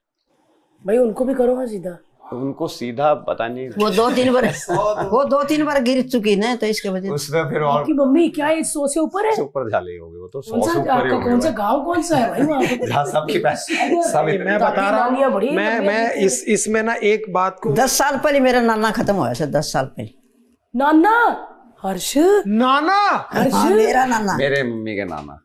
भाई उनको भी करो हाँ सीधा, उनको सीधा पता नहीं, वो 2-3 बार गिर चुकी ना, तो इसके वजह उसमें फिर और आपकी मम्मी क्या 100 से ऊपर है? ऊपर झाले होगी वो तो, 100 कौन से सा ऊपर ही आपका कौन सा गांव कौन सा है भाई वहाँ पे? जहाँ सबकी सब मैं बता रहा हूँ, मैं इसमें ना एक बात को, 10 साल पहले मेरा नाना खत्म हुआ है, 10 साल पहले। नाना हर्ष, नाना हर्ष हाँ, मेरा नाना, मेरे मम्मी के नाना,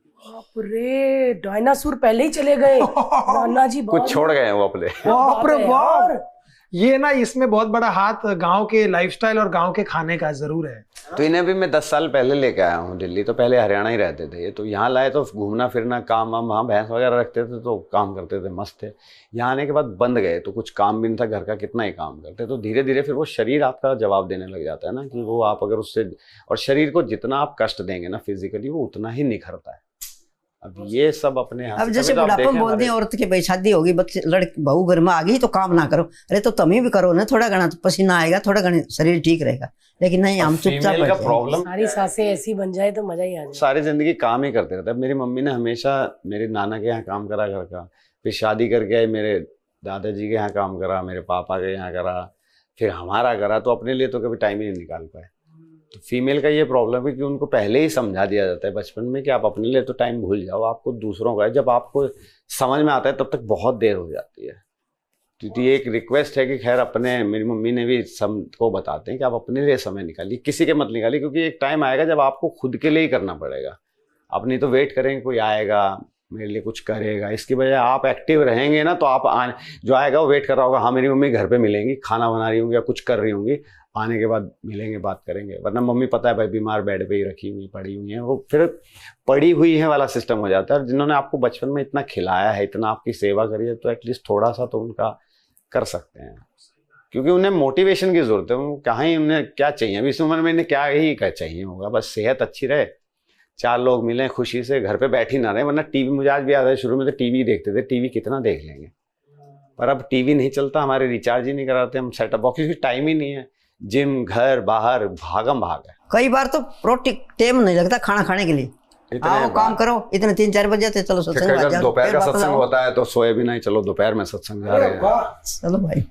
रे डायनासोर पहले ही चले गए, नाना जी कुछ छोड़ गए वो अपने। बाप रे बाप, ये ना इसमें बहुत बड़ा हाथ गांव के लाइफस्टाइल और गांव के खाने का जरूर है। तो इन्हें भी मैं 10 साल पहले लेके आया हूँ दिल्ली, तो पहले हरियाणा ही रहते थे ये, तो यहाँ लाए तो घूमना फिरना, काम वाम, वहाँ भैंस वगैरह रखते थे तो काम करते थे, मस्त थे। यहाँ आने के बाद बंद गए तो कुछ काम भी नहीं था घर का, कितना ही काम करते, तो धीरे धीरे फिर वो शरीर आपका जवाब देने लग जाता है ना, कि वो आप अगर उससे, और शरीर को जितना आप कष्ट देंगे ना फिजिकली, वो उतना ही निखरता है। अब ये सब अपने यहाँ अब जैसे बुढ़ापा में बोलते हैं औरत के भाई शादी होगी, बच्चे लड़की बहू घर में आ गई तो काम ना करो, अरे तो तुम ही भी करो ना, थोड़ा घना तो पसीना आएगा, थोड़ा घना शरीर ठीक रहेगा, लेकिन नहीं हम चुपचाप का प्रॉब्लम, सारी सासें ऐसी बन जाए तो मजा ही आ जाए। सारी जिंदगी काम ही करते रहते हैं। मेरी मम्मी ने हमेशा मेरे नाना के यहाँ काम करा घर का, फिर शादी करके आए मेरे दादाजी के यहाँ काम करा, मेरे पापा के यहाँ करा, फिर हमारा करा, तो अपने लिए तो कभी टाइम ही नहीं निकाल पाए। तो फीमेल का ये प्रॉब्लम है कि उनको पहले ही समझा दिया जाता है बचपन में कि आप अपने लिए तो टाइम भूल जाओ, आपको दूसरों का है। जब आपको समझ में आता है तब तक बहुत देर हो जाती है। तो ये एक रिक्वेस्ट है कि खैर अपने, मेरी मम्मी ने भी सबको बताते हैं कि आप अपने लिए समय निकालिए, किसी के मत निकालिए, क्योंकि एक टाइम आएगा जब आपको खुद के लिए ही करना पड़ेगा। आप नहीं तो वेट करेंगे कोई आएगा मेरे लिए कुछ करेगा, इसकी वजह आप एक्टिव रहेंगे ना, तो आप जो आएगा वो वेट कर रहा होगा, हाँ मेरी मम्मी घर पे मिलेंगी, खाना बना रही होंगी या कुछ कर रही होंगी, आने के बाद मिलेंगे बात करेंगे। वरना मम्मी पता है भाई बीमार बेड पे ही रखी हुई पड़ी हुई है, वो फिर पड़ी हुई है वाला सिस्टम हो जाता है। और जिन्होंने आपको बचपन में इतना खिलाया है, इतना आपकी सेवा करी है, तो एटलीस्ट थोड़ा सा तो उनका कर सकते हैं, क्योंकि उन्हें मोटिवेशन की जरूरत है। कहाँ ही उन्हें क्या चाहिए अभी इस उम्र में, इन्हें क्या ही चाहिए होगा, बस सेहत अच्छी रहे, 4 लोग मिले खुशी से, घर पे बैठ ही ना रहे, वरना टीवी, मुझे आज भी याद है शुरू में तो टीवी देखते थे, टीवी कितना देख लेंगे, पर अब टीवी नहीं चलता, हमारे रिचार्ज ही नहीं कराते हम सेटअप बॉक्स, क्योंकि टाइम ही नहीं है, जिम घर बाहर भागम भाग है। कई बार तो रोटी टाइम नहीं लगता खाना खाने के लिए, आओ काम करो, इतने 3-4 बजे थे, चलो सत्संग, दोपहर का सत्संग होता है तो सोए भी नहीं, चलो दोपहर में सत्संग जा रहे हैं, चलो भाई।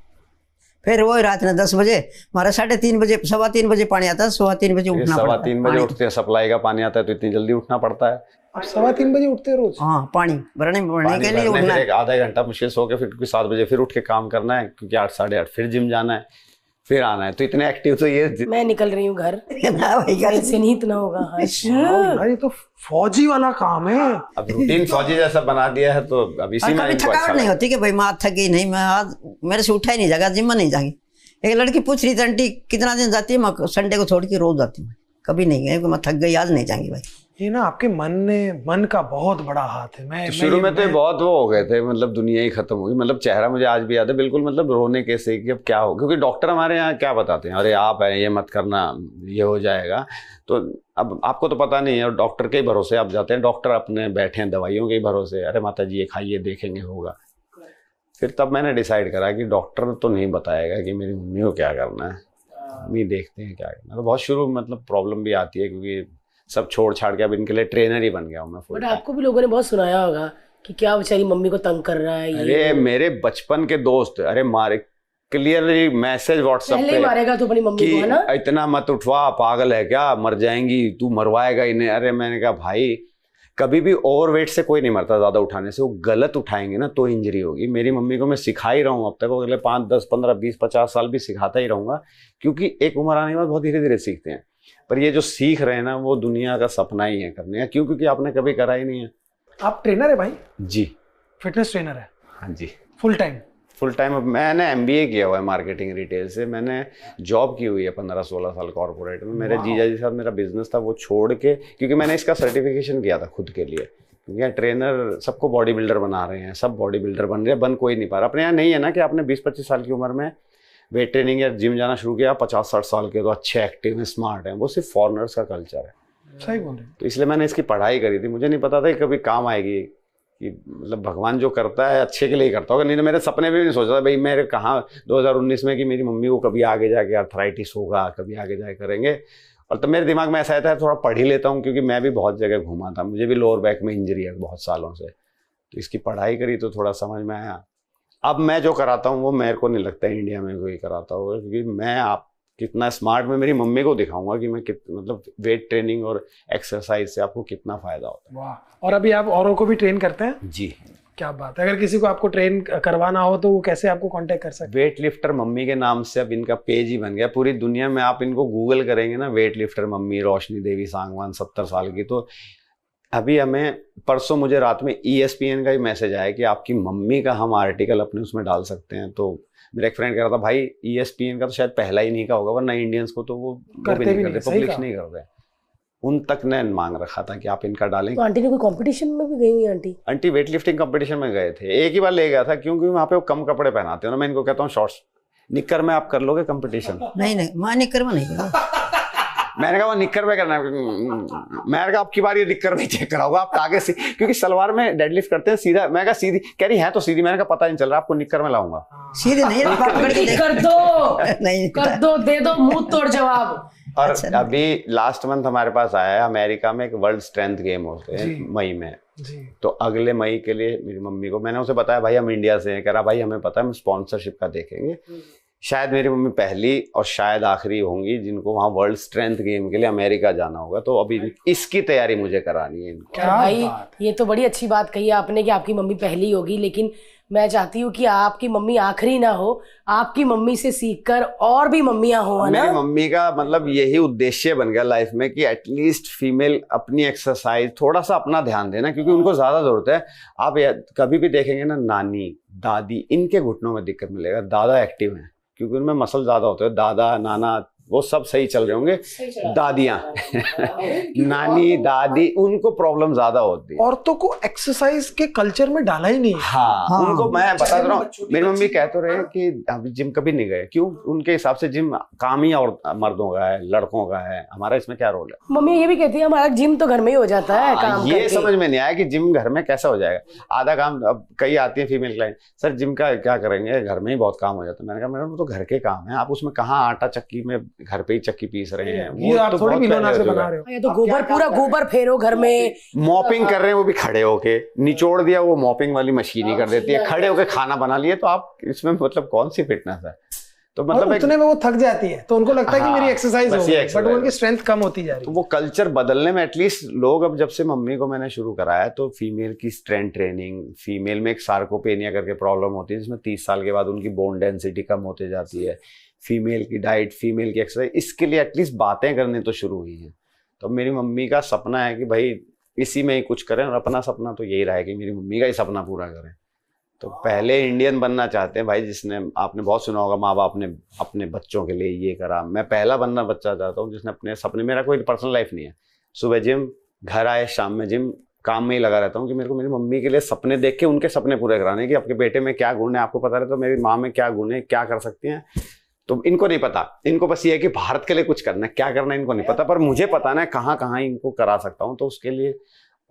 फिर वो रात में 10 बजे, हमारा 3:30 बजे, 3:15 बजे पानी आता है, 3:15 बजे उठना पड़ता है। 3:15 बजे उठते हैं, सप्लाई का पानी आता है तो इतनी जल्दी उठना पड़ता है। आप 3:15 बजे उठते हैं रोज? हाँ, पानी भरने के लिए उठना है। एक आधा घंटा मुश्किल सो के, फिर क्योंकि 7 बजे फिर उठ के काम करना है, क्योंकि 8 साढ़े 8 फिर जिम जाना है, फिर आना है, तो इतने एक्टिव तो ये मैं निकल रही हूँ घर ना भाई, घर से नहीं इतना होगा। यार ये तो फौजी वाला काम है। अब रूटीन फौजी जैसा बना दिया है, तो अब इसी में कभी थकावट नहीं होती कि भाई मैं थक गई, नहीं मैं आज मेरे से उठा ही नहीं जाएगा, जिम में नहीं जाएगी। एक लड़की पूछ रही थी, आंटी कितना दिन जाती है? मैं संडे को छोड़ के रोज जाती हूँ, कभी नहीं गई, मैं थक गई आज नहीं जाएंगी भाई। ये ना आपके मन का बहुत बड़ा हाथ है। मैं शुरू में तो बहुत वो हो गए थे, मतलब दुनिया ही खत्म हुई, मतलब चेहरा मुझे आज भी याद है बिल्कुल, मतलब रोने कैसे कि अब क्या हो, क्योंकि डॉक्टर हमारे यहाँ क्या बताते हैं, अरे आप है ये मत करना, ये हो जाएगा, तो अब आपको तो पता नहीं है, और डॉक्टर के ही भरोसे आप जाते हैं, डॉक्टर अपने बैठे हैं दवाइयों के ही भरोसे, अरे माता जी ये खाइए देखेंगे होगा। फिर तब मैंने डिसाइड करा कि डॉक्टर तो नहीं बताएगा कि मेरी मम्मी को क्या करना है, मम्मी देखते हैं क्या करना है। तो बहुत शुरू मतलब प्रॉब्लम भी आती है, क्योंकि सब छोड़ छाड़ के अब इनके लिए ट्रेनर ही बन गया हूँ मैं। बट आपको भी लोगों ने बहुत सुनाया होगा कि क्या बेचारी मम्मी को तंग कर रहा है ये। अरे मेरे बचपन के दोस्त, अरे मारे क्लियरली मैसेज व्हाट्सएप पे, मारेगा तो अपनी मम्मी को, है ना, इतना मत उठवा, पागल है क्या, मर जाएंगी, तू मरवाएगा इन्हें। अरे मैंने कहा भाई कभी भी ओवरवेट से कोई नहीं मरता, ज्यादा उठाने से, वो गलत उठाएंगे ना तो इंजरी होगी। मेरी मम्मी को मैं सिखा ही रहा हूँ अब तक, अगले 5, 10, 15, 20, 50 साल भी सिखाता ही रहूंगा, क्योंकि एक उम्र आने के बाद बहुत धीरे धीरे सीखते हैं, पर ये जो सीख रहे हैं ना वो दुनिया का सपना ही है करने का, क्यों? क्योंकि आपने कभी करा ही नहीं है। आप ट्रेनर है भाई? जी, फिटनेस ट्रेनर है? हाँ जी, फुल टाइम? Full time. मैंने MBA किया हुआ है मार्केटिंग रिटेल से, मैंने जॉब की हुई है 15-16 साल कॉर्पोरेट में। मेरे जीजा जी साथ मेरा बिजनेस था, वो छोड़ के, क्योंकि मैंने इसका सर्टिफिकेशन किया था खुद के लिए, क्योंकि ट्रेनर सबको बॉडी बिल्डर बना रहे हैं, सब बॉडी बिल्डर बन रहे हैं, बन कोई नहीं पा रहा। अपने यहाँ नहीं है ना कि आपने 20-25 साल की उम्र में वेट ट्रेनिंग या जिम जाना शुरू किया, 50-60 साल के तो अच्छे एक्टिव हैं, स्मार्ट हैं, वो सिर्फ फॉरनर्स का कल्चर है। सही बोल रहे हैं। तो इसलिए मैंने इसकी पढ़ाई करी थी, मुझे नहीं पता था कि कभी काम आएगी, कि मतलब भगवान जो करता है अच्छे के लिए करता होगा, नहीं तो मेरे सपने में भी नहीं सोचा था भाई मेरे कहाँ 2019 में कि मेरी मम्मी को कभी आगे जाके आर्थराइटिस होगा, कभी आगे जाके करेंगे। और तब मेरे दिमाग में ऐसा आता है थोड़ा पढ़ ही लेता हूँ, क्योंकि मैं भी बहुत जगह घूमा था, मुझे भी लोअर बैक में इंजरी है बहुत सालों से, तो इसकी पढ़ाई करी तो थोड़ा समझ में आया। अब मैं जो कराता हूँ वो मेरे को नहीं लगता है इंडिया में कोई कराता होगा, क्योंकि मैं आप कितना स्मार्ट, मैं मेरी मम्मी को दिखाऊंगा कि मैं मतलब वेट ट्रेनिंग और एक्सरसाइज से आपको कितना फायदा होता है। वाह। और अभी आप औरों को भी ट्रेन करते हैं? जी। क्या बात है। अगर किसी को आपको ट्रेन करवाना हो तो वो कैसे आपको कांटेक्ट कर सकते हैं? वेट लिफ्टर मम्मी के नाम से अब इनका पेज ही बन गया, पूरी दुनिया में आप इनको गूगल करेंगे ना, वेट लिफ्टर मम्मी रोशनी देवी सांगवान 70 साल की। तो अभी हमें परसों मुझे रात में ESPN का ही मैसेज आया कि आपकी मम्मी का हम आर्टिकल अपने उसमें डाल सकते हैं। तो मेरा एक फ्रेंड कह रहा था भाई ESPN का तो शायद पहला ही नहीं का होगा, वरना इंडियंस को तो वो भी नहीं करते, पब्लिश नहीं करते। उन तक ने मांग रखा था कि आप इनका डालें। तो आंटी ने कोई कंपटीशन में भी गई हुई? आंटी वेट लिफ्टिंग कंपटीशन में गए थे, एक ही बार ले गया था, क्योंकि वहाँ पे वो कम कपड़े पहनाते हो ना। मैं इनको कहता हूँ शॉर्ट्स निक्कर में आप कर लोगे कंपटीशन? नहीं मैं निक्कर में नहीं करूँ। मैंने कहा वो निक्कर में करना है। मैंने कहा आपकी बार ये निक्कर में चेक कराऊंगा, आप आगे से, क्योंकि सलवार में डेडलिफ्ट करते हैं सीधा। मैं कहा सीधी, कह रही है तो सीधी। मैंने कहा पता नहीं चल रहा, आपको निक्कर में लाऊंगा। सीधे नहीं कर दो, नहीं कर दो, दे दो मुंह तोड़ जवाब। और अभी लास्ट मंथ हमारे पास आया है अमेरिका में एक वर्ल्ड स्ट्रेंथ गेम होते हैं मई में जी। तो अगले मई के लिए मेरी मम्मी को मैंने उसे बताया भाई हम इंडिया से हैं। कह रहा भाई हमें पता है, हम स्पॉन्सरशिप का देखेंगे। शायद मेरी मम्मी पहली और शायद आखिरी होंगी जिनको वहाँ वर्ल्ड स्ट्रेंथ गेम के लिए अमेरिका जाना होगा। तो अभी इसकी तैयारी मुझे करानी है इनको। भाई ये तो बड़ी अच्छी बात कही आपने कि आपकी मम्मी पहली होगी, लेकिन मैं चाहती हूँ कि आपकी मम्मी आखिरी ना हो, आपकी मम्मी से सीखकर और भी मम्मियां हो, है ना? मेरी मम्मी का मतलब यही उद्देश्य बन गया लाइफ में कि एटलीस्ट फीमेल अपनी एक्सरसाइज थोड़ा सा अपना ध्यान देना, क्योंकि उनको ज्यादा जरूरत है। आप कभी भी देखेंगे ना, नानी दादी इनके घुटनों में दिक्कत मिलेगा, दादा एक्टिव हैं क्योंकि उनमें मसल ज्यादा होते हैं। दादा नाना वो सब सही चल रहे होंगे। सही चला। दादियाँ नानी दादी उनको प्रॉब्लम ज्यादा होती है। औरतों को एक्सरसाइज के कल्चर में डाला ही नहीं है। हाँ, उनको मैं बता रहा हूँ, बच्चों की मेरी मम्मी बच्ची कह तो रहे हैं कि अभी जिम कभी नहीं गए। क्यों? उनके हिसाब से जिम काम ही और मर्दों का है, लड़कों का है, हमारा इसमें क्या रोल है? मम्मी ये भी कहती है हमारा जिम तो घर में ही हो जाता है काम ये करके। समझ में नहीं आया कि जिम घर में कैसा हो जाएगा। आधा काम, अब कई आती है फीमेल क्लाइंट, सर जिम का क्या करेंगे, घर में ही बहुत काम हो जाता है। मैंने कहा मैडम वो तो घर के काम है, आप उसमें कहाँ आटा चक्की में घर पे ही चक्की पीस रहे हैं, ये आप तो थोड़ी बहुत बिलोना पहले से हो बना चुका रहे है। हो। ये तो गोबर पूरा गोबर फेरो घर में। मॉपिंग कर रहे हैं वो भी खड़े होके, निचोड़ दिया वो मॉपिंग वाली मशीन ही कर देती है, खड़े होके खाना बना लिए, तो आप इसमें मतलब कौन सी फिटनेस है? तो और मतलब उतने में वो थक जाती है तो उनको लगता है कि हाँ, मेरी एक्सरसाइज हो बस ये गई, बट exercise उनकी है। स्ट्रेंथ कम होती जा रही तो है। वो कल्चर बदलने में एटलीस्ट लोग, अब जब से मम्मी को मैंने शुरू कराया तो फीमेल की स्ट्रेंथ ट्रेनिंग, फीमेल में एक सार्कोपेनिया करके प्रॉब्लम होती है जिसमें 30 साल के बाद उनकी बोन डेंसिटी कम होती जाती है, फीमेल की डाइट, फीमेल की एक्सरसाइज, इसके लिए एटलीस्ट बातें करनी तो शुरू हुई हैं। तो मेरी मम्मी का सपना है कि भाई इसी में ही कुछ करें, और अपना सपना तो यही रहा है कि मेरी मम्मी का ही सपना पूरा करें। तो पहले इंडियन बनना चाहते हैं भाई, जिसने, आपने बहुत सुना होगा, माँ बाप ने अपने बच्चों के लिए ये करा। मैं पहला बनना बच्चा चाहता हूँ जिसने अपने सपने, मेरा कोई पर्सनल लाइफ नहीं है, सुबह जिम, घर आए शाम में जिम, काम में ही लगा रहता हूँ कि मेरे को मेरी मम्मी के लिए सपने देख के उनके सपने पूरे कराने, कि आपके बेटे में क्या गुण है आपको पता रहता, तो मेरी माँ में क्या गुण है, क्या कर सकती हैं। तो इनको नहीं पता, इनको बस ये है कि भारत के लिए कुछ करना है, क्या करना है इनको नहीं पता, पर मुझे पता ना कहाँ कहाँ इनको करा सकता हूँ। तो उसके लिए,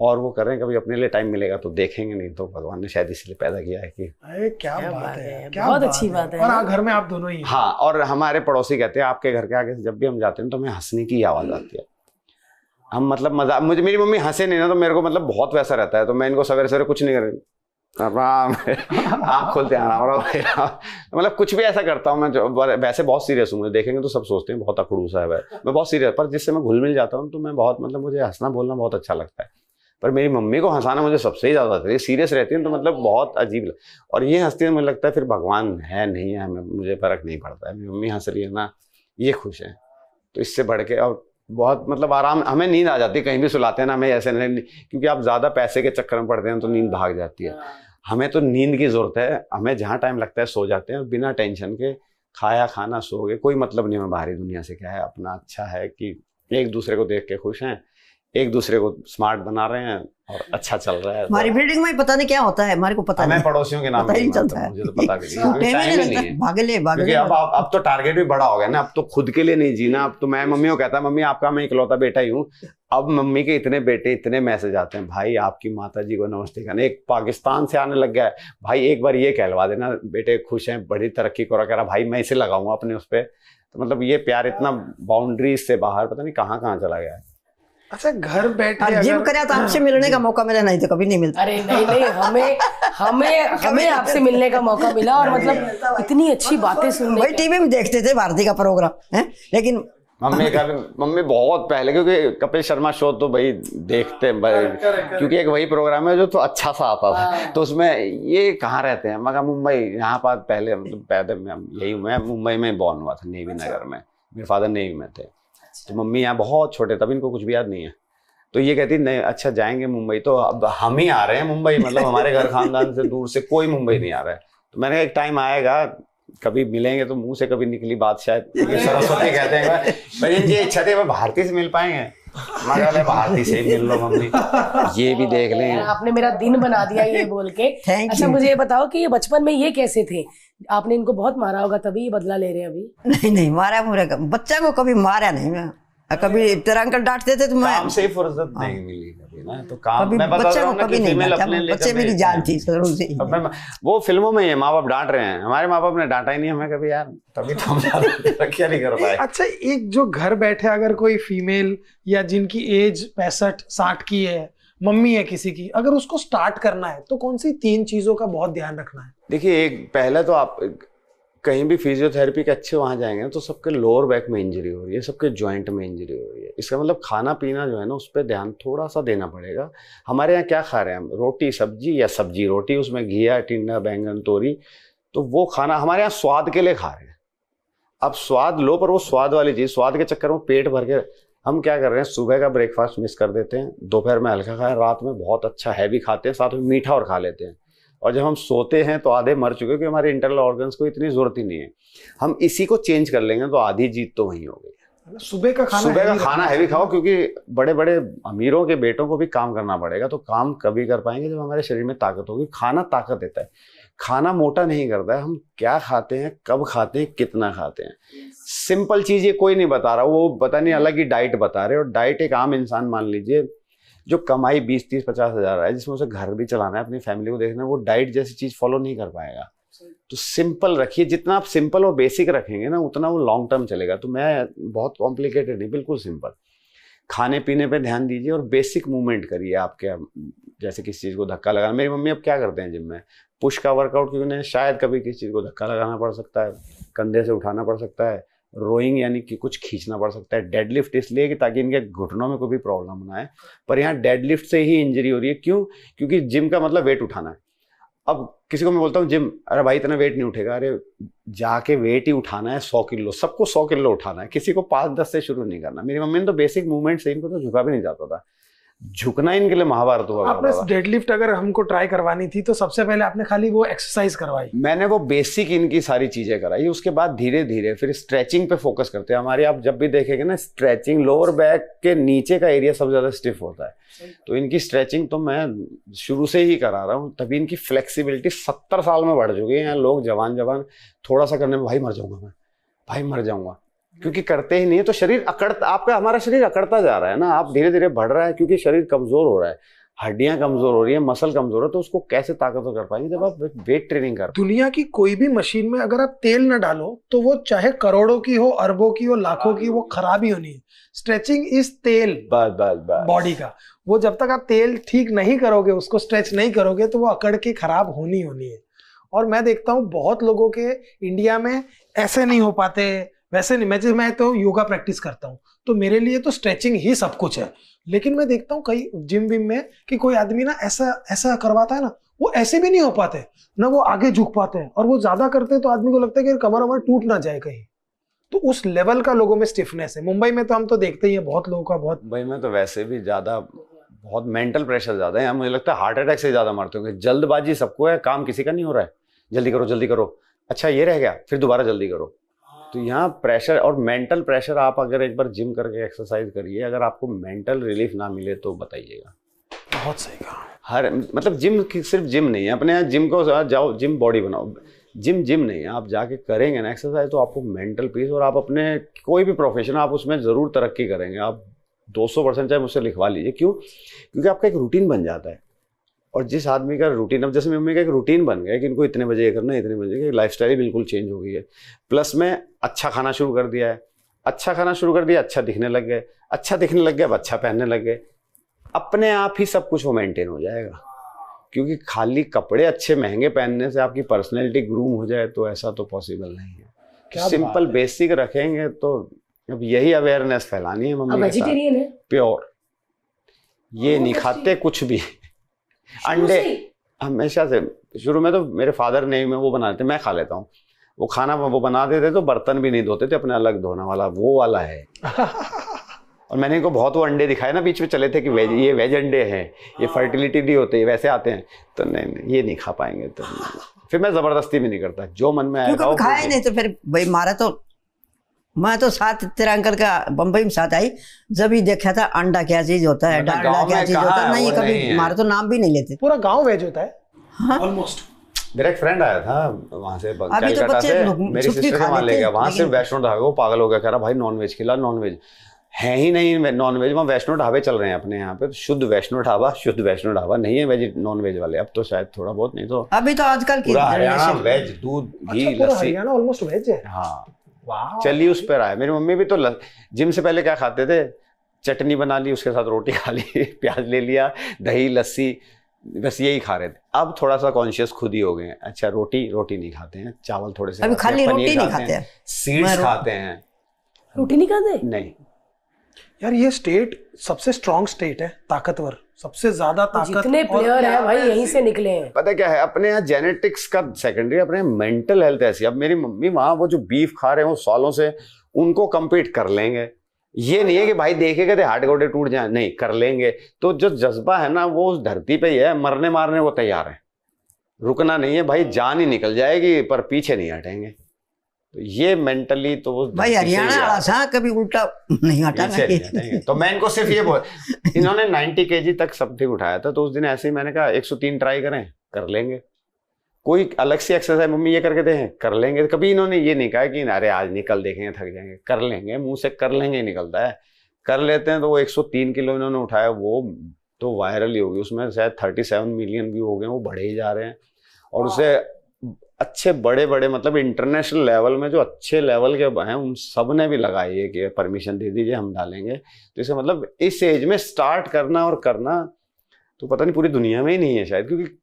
और वो कर रहे हैं, कभी अपने लिए टाइम मिलेगा तो देखेंगे, नहीं तो भगवान ने शायद इसलिए पैदा किया है कि। अरे क्या बात है, क्या बहुत बात अच्छी बात है। और हाँ, घर में आप दोनों ही हैं। हाँ, और हमारे पड़ोसी कहते हैं आपके घर के आगे से जब भी हम जाते हैं तो हमें हंसने की आवाज आती है। हम मतलब मजा, मुझे मेरी मम्मी हंसे नहीं ना तो मेरे को मतलब बहुत वैसा रहता है, तो मैं इनको सवेरे सवेरे कुछ नहीं कर, आराम आँख खोलते हैं, मतलब कुछ भी ऐसा करता हूँ मैं जो, वैसे बहुत सीरियस हूँ, मुझे देखेंगे तो सब सोचते हैं बहुत अखड़ूसा है, मैं बहुत सीरियस, पर जिससे मैं घुल मिल जाता हूँ तो मैं बहुत, मतलब मुझे हंसना बोलना बहुत अच्छा लगता है। पर मेरी मम्मी को हंसाना मुझे सबसे ही ज्यादा आता है, सीरियस रहती है तो मतलब बहुत अजीब, और ये हंसती है मुझे लगता है फिर भगवान है नहीं है, हमें, मुझे फर्क नहीं पड़ता है, मेरी मम्मी हंस रही है ना, ये खुश है, तो इससे बढ़ के और बहुत मतलब आराम, हमें नींद आ जाती है, कहीं भी सुलाते हैं ना हमें ऐसे नहीं, क्योंकि आप ज्यादा पैसे के चक्कर में पड़ते हैं तो नींद भाग जाती है। हमें तो नींद की जरूरत है, हमें जहाँ टाइम लगता है सो जाते हैं, और बिना टेंशन के खाया खाना सो गए, कोई मतलब नहीं हमें बाहरी दुनिया से, क्या है अपना अच्छा है कि एक दूसरे को देख के खुश हैं, एक दूसरे को स्मार्ट बना रहे हैं और अच्छा चल रहा है। हमारी बिल्डिंग में पता नहीं क्या होता है, हमारे को पता हमें नहीं, पड़ोसियों के नाम पता ही नहीं नहीं चलता मानता, है। मुझे तो पता भी नहीं, टाइम क्योंकि ही टाइम ही नहीं नहीं है। लगता, भागे क्योंकि ले। अब तो टारगेट भी बड़ा हो गया ना, अब तो खुद के लिए नहीं जीना, अब तो मैं मम्मी को कहता है मम्मी आपका मैं इकलौता बेटा ही हूँ। अब मम्मी के इतने बेटे, इतने मैसेज आते हैं, भाई आपकी माता जी को नमस्ते करना, एक पाकिस्तान से आने लग गया है, भाई एक बार ये कहलवा देना बेटे खुश हैं, बड़ी तरक्की करा, कह रहा भाई मैं इसे लगाऊंगा अपने उस पर। तो मतलब ये प्यार इतना बाउंड्रीज से बाहर पता नहीं कहाँ कहाँ चला गया है। अच्छा, घर बैठे और जिम अगर करे तो आपसे मिलने का मौका मिला, नहीं तो कभी नहीं मिलता। अरे नहीं नहीं, हमें आपसे मिलने का मौका मिला, और मतलब इतनी अच्छी बातें सुनने। वही टीवी में देखते थे भारती का प्रोग्राम है, लेकिन मम्मी बहुत पहले, क्योंकि कपिल शर्मा शो तो भाई देखते हैं भाई, क्योंकि एक वही प्रोग्राम है जो तो अच्छा सा आता था, तो उसमें ये कहाँ रहते हैं, मगर मुंबई, यहाँ पर पहले मतलब पैदा यही, मैं मुंबई में बॉर्न हुआ था, नेवी नगर में, मेरे फादर नेवी में थे, तो मम्मी यहाँ बहुत छोटे, तब इनको कुछ भी याद नहीं है, तो ये कहती नहीं अच्छा जाएंगे मुंबई, तो अब हम ही आ रहे हैं मुंबई, मतलब हमारे घर खानदान से दूर से कोई मुंबई नहीं आ रहा है। तो मैंने एक टाइम आएगा, कभी मिलेंगे तो मुंह से कभी निकली बात शायद, सरस्वती कहते हैं भाई इनकी इच्छा थी मैं भारती से मिल पाएंगे, मगर भारती से ही मिल लो मम्मी, ये भी देख लें। आपने मेरा दिन बना दिया ये बोल के। अच्छा मुझे ये बताओ कि ये बचपन में ये कैसे थे, आपने इनको बहुत मारा होगा तभी ये बदला ले रहे हैं अभी? नहीं मारा पूरे, बच्चा को कभी मारा नहीं मैं, कभी तेरा अंकल डांटते थे तो मैं, काम से ही फुर्सत नहीं मिली कभी ना, तो काम कभी मैं बता बच्चा रहा को हूँ ना कभी कि नहीं फीमेल डांटा, अपने लिए बच्चे मेरी जान थी शुरू से ही। अब मैं, वो फिल्मों में ही है, माँ बाप डांट रहे हैं, हमारे माँ बाप ने डांटा ही नहीं हमें कभी यार, तभी तो हम तरक्की नहीं कर पाए। अच्छा, एक जो घर बैठे अगर कोई फीमेल या जिनकी एज 65-60 की है, मम्मी है किसी की, अगर उसको स्टार्ट करना है तो कौन सी 3 चीजों का बहुत ध्यान रखना है? देखिए, एक पहले तो आप कहीं भी फिजियोथेरेपी के अच्छे वहाँ जाएंगे तो सबके लोअर बैक में इंजरी हो रही है, सबके जॉइंट में इंजरी हो रही है, इसका मतलब खाना पीना जो है ना उस पर ध्यान थोड़ा सा देना पड़ेगा। हमारे यहाँ क्या खा रहे हैं हम, रोटी सब्जी या सब्जी रोटी, उसमें घिया टिंडा बैंगन तोरी, तो वो खाना हमारे यहाँ स्वाद के लिए खा रहे हैं। अब स्वाद लो, पर वो स्वाद वाली चीज़, स्वाद के चक्कर में पेट भर के हम क्या कर रहे हैं, सुबह का ब्रेकफास्ट मिस कर देते हैं, दोपहर में हल्का खाएं, रात में बहुत अच्छा हैवी खाते हैं, साथ में मीठा और खा लेते हैं। और जब हम सोते हैं तो आधे मर चुके, क्योंकि हमारे इंटरनल ऑर्गन्स को इतनी जरूरत ही नहीं है। हम इसी को चेंज कर लेंगे तो आधी जीत तो वहीं हो गई। सुबह का खाना हैवी खाओ, क्योंकि बड़े बड़े अमीरों के बेटों को भी काम करना पड़ेगा, तो काम कभी कर पाएंगे जब हमारे शरीर में ताकत होगी। खाना ताकत देता है, खाना मोटा नहीं करता है। हम क्या खाते हैं, कब खाते हैं, कितना खाते हैं, सिंपल चीज ये कोई नहीं बता रहा, वो पता नहीं अलग ही डाइट बता रहे। और डाइट एक आम इंसान मान लीजिए जो कमाई 20-30-50 हज़ार है, जिसमें उसे घर भी चलाना है, अपनी फैमिली को देखना है, वो डाइट जैसी चीज फॉलो नहीं कर पाएगा। तो सिंपल रखिए, जितना आप सिंपल और बेसिक रखेंगे ना उतना वो लॉन्ग टर्म चलेगा। तो मैं बहुत कॉम्प्लिकेटेड नहीं, बिल्कुल सिंपल खाने पीने पे ध्यान दीजिए और बेसिक मूवमेंट करिए। आपके जैसे किसी चीज़ को धक्का लगाना, मेरी मम्मी अब क्या करते हैं जिम में, पुश का वर्कआउट, क्योंकि उन्हें शायद कभी किसी चीज़ को धक्का लगाना पड़ सकता है, कंधे से उठाना पड़ सकता है, रोइंग यानी कि कुछ खींचना पड़ सकता है, डेडलिफ्ट इसलिए कि ताकि इनके घुटनों में कोई भी प्रॉब्लम ना आए। पर यहाँ डेडलिफ्ट से ही इंजरी हो रही है। क्यों? क्योंकि जिम का मतलब वेट उठाना है। अब किसी को मैं बोलता हूँ जिम, अरे भाई इतना वेट नहीं उठेगा, अरे जाके वेट ही उठाना है 100 किलो, सबको 100 किलो उठाना है, किसी को 5-10 से शुरू नहीं करना। मेरी मम्मी ने तो बेसिक मूवमेंट से, इनको तो झुका भी नहीं जाता था, झुकना इनके लिए महाभारत हुआ। आपने डेडलिफ्ट अगर हमको ट्राई करवानी थी तो सबसे पहले आपने खाली वो एक्सरसाइज करवाई? मैंने वो बेसिक इनकी सारी चीजें कराई, उसके बाद धीरे धीरे फिर स्ट्रेचिंग पे फोकस करते हैं। हमारे आप जब भी देखेंगे ना, स्ट्रेचिंग लोअर बैक के नीचे का एरिया सबसे ज्यादा स्टिफ होता है, तो इनकी स्ट्रेचिंग तो मैं शुरू से ही करा रहा हूँ। तभी इनकी फ्लेक्सिबिलिटी 70 साल में बढ़ चुकी है। लोग जवान थोड़ा सा करने में भाई मर जाऊंगा मैं, भाई मर जाऊंगा, क्योंकि करते ही नहीं है। तो शरीर अकड़ता, आपका हमारा शरीर अकड़ता जा रहा है ना, आप धीरे धीरे बढ़ रहा है, क्योंकि शरीर कमजोर हो रहा है, हड्डियां कमजोर हो रही है, मसल कमजोर है, तो उसको कैसे ताकतवर कर पाएंगे जब आप वेट ट्रेनिंग कर। दुनिया की कोई भी मशीन में अगर आप तेल न डालो तो वो चाहे करोड़ों की हो, अरबों की हो, लाखों की, वो खराब ही होनी है। स्ट्रेचिंग इज तेल बॉडी का। वो जब तक आप तेल ठीक नहीं करोगे, उसको स्ट्रेच नहीं करोगे, तो वो अकड़ के खराब होनी है। और मैं देखता हूँ बहुत लोगों के इंडिया में ऐसे नहीं हो पाते, वैसे नहीं। मैं तो योगा प्रैक्टिस करता हूँ, तो मेरे लिए तो स्ट्रेचिंग ही सब कुछ है। लेकिन मैं देखता हूँ कई जिम विम में कि कोई आदमी ना ऐसा करवाता है ना, वो ऐसे भी नहीं हो पाते ना, वो आगे झुक पाते हैं, और वो ज्यादा करते हैं तो आदमी को लगता है कि कमर वमर टूट ना जाए कहीं। तो उस लेवल का लोगों में स्टिफनेस है। मुंबई में तो हम तो देखते ही हैं बहुत लोगों का। मुंबई में तो वैसे भी ज्यादा बहुत मेंटल प्रेशर ज्यादा है। मुझे लगता है हार्ट अटैक से ज्यादा मरते होंगे। जल्दबाजी सबको है, काम किसी का नहीं हो रहा है। जल्दी करो जल्दी करो, अच्छा ये रह गया, फिर दोबारा जल्दी करो। तो यहाँ प्रेशर और मेंटल प्रेशर, आप अगर एक बार जिम करके एक्सरसाइज करिए, अगर आपको मेंटल रिलीफ ना मिले तो बताइएगा। बहुत सही कहा। हर मतलब जिम सिर्फ जिम नहीं है, अपने यहाँ जिम को जाओ, जिम बॉडी बनाओ। जिम नहीं है, आप जाके करेंगे ना एक्सरसाइज तो आपको मेंटल पीस, और आप अपने कोई भी प्रोफेशन आप उसमें ज़रूर तरक्की करेंगे। आप 200% चाहे मुझसे लिखवा लीजिए। क्यों? क्योंकि आपका एक रूटीन बन जाता है। और जिस आदमी का रूटीन, अब जैसे मम्मी का एक रूटीन बन गया कि इनको इतने बजे करना है, इतने बजे, लाइफस्टाइल ही बिल्कुल चेंज हो गई है। प्लस में अच्छा खाना शुरू कर दिया है, अच्छा खाना शुरू कर दिया, अच्छा दिखने लग गए, अच्छा दिखने लग गए, अब अच्छा पहनने लग गए। अपने आप ही सब कुछ वो मेंटेन हो जाएगा। क्योंकि खाली कपड़े अच्छे महंगे पहनने से आपकी पर्सनैलिटी ग्रूम हो जाए तो ऐसा तो पॉसिबल नहीं है। सिंपल बेसिक रखेंगे तो अब यही अवेयरनेस फैलानी है मम्मी। वेजिटेरियन है प्योर, ये नहीं खाते कुछ भी। अंडे हमेशा से, शुरू में तो मेरे फादर ने में वो बनाते, मैं खा लेता हूँ। वो खाना वो बना देते तो बर्तन भी नहीं धोते थे, अपने अलग धोने वाला वो वाला है। और मैंने इनको बहुत वो अंडे दिखाए ना, बीच में चले थे कि वेज, ये वेज अंडे हैं, ये फर्टिलिटी नहीं होते, वैसे आते हैं। तो नहीं ये नहीं खा पाएंगे। तो फिर मैं जबरदस्ती भी नहीं करता, जो मन में आएगा। खाए नहीं तो फिर भाई मारा तो मैं तो साथ तेरा अंकल का बम्बई में साथ आई, जब ही देखा था अंडा क्या चीज होता है, डालडा क्या चीज होता है। नहीं कभी हमारा तो नाम भी नहीं लेते। पूरा गांव वेज होता है ऑलमोस्ट। मेरा एक फ्रेंड आया था वहां से, कलकत्ता से, मेरी सिस्टर के वहां ले गया, वहां से वैष्णो ढाबे, वो पागल हो गया, कह रहा भाई नॉनवेज खिला। नॉनवेज है ही नहीं नॉनवेज, वहाँ वैष्णो ढाबे चल रहे हैं अपने यहाँ पे, शुद्ध वैष्णो ढाबा नहीं है वेज नॉनवेज वाले। अब तो शायद थोड़ा बहुत, नहीं तो अभी तो आजकल की हरियाणा वेज, दूध घी लस्सी, हरियाणा ऑलमोस्ट वेज है। हाँ चलिए उस पर आए। मेरी मम्मी भी तो जिम से पहले क्या खाते थे, चटनी बना ली, उसके साथ रोटी खा ली, प्याज ले लिया, दही लस्सी, बस यही खा रहे थे। अब थोड़ा सा कॉन्शियस खुद ही हो गए हैं। अच्छा रोटी नहीं खाते हैं, चावल थोड़े से, अभी खाली रोटी नहीं खाते हैं, सीड्स खाते हैं। रोटी नहीं खाते? नहीं यार, ये स्टेट सबसे स्ट्रॉन्ग स्टेट है, ताकतवर, सबसे ज्यादा ताकत। जितने प्लेयर है भाई यहीं से निकले हैं। पता क्या है, अपने यहाँ जेनेटिक्स का सेकेंडरी, अपने मेंटल हेल्थ ऐसी। अब मेरी मम्मी वहां वो जो बीफ खा रहे हैं वो सालों से, उनको कम्पीट कर लेंगे। ये नहीं है कि भाई देखेगा तो हाथ गोडे टूट जाए, नहीं, कर लेंगे। तो जो जज्बा है ना वो उस धरती पे ही है, मरने मारने वो तैयार है। रुकना नहीं है भाई, जान ही निकल जाएगी पर पीछे नहीं हटेंगे। तो ये मेंटली तो वो भाई हरियाणा वाला सा कभी उल्टा नहीं हटाना। तो मैं इनको सिर्फ ये बोल, इन्होंने 90 kg तक समथिंग उठाया था, तो उस दिन ऐसे ही मैंने कहा 103 ट्राई करें, कर लेंगे। कोई अलग से एक्सरसाइज मम्मी ये करके दें, कर लेंगे। कभी इन्होंने ये नहीं कहा कि अरे आज नहीं कल देखेंगे थक जाएंगे, कर लेंगे, मुंह से कर लेंगे निकलता है, कर लेते हैं। तो वो 103 किलो इन्होंने उठाया, वो तो वायरल ही होगी, उसमें शायद 37 मिलियन व्यू हो गए, वो बढ़े ही जा रहे हैं। और उसे अच्छे बड़े बड़े मतलब इंटरनेशनल लेवल में जो अच्छे लेवल के हैं उन सब ने भी लगाई है कि परमिशन दे दीजिए हम डालेंगे। तो इसे मतलब इस एज में स्टार्ट करना और करना तो पता नहीं पूरी दुनिया में ही नहीं है शायद, क्योंकि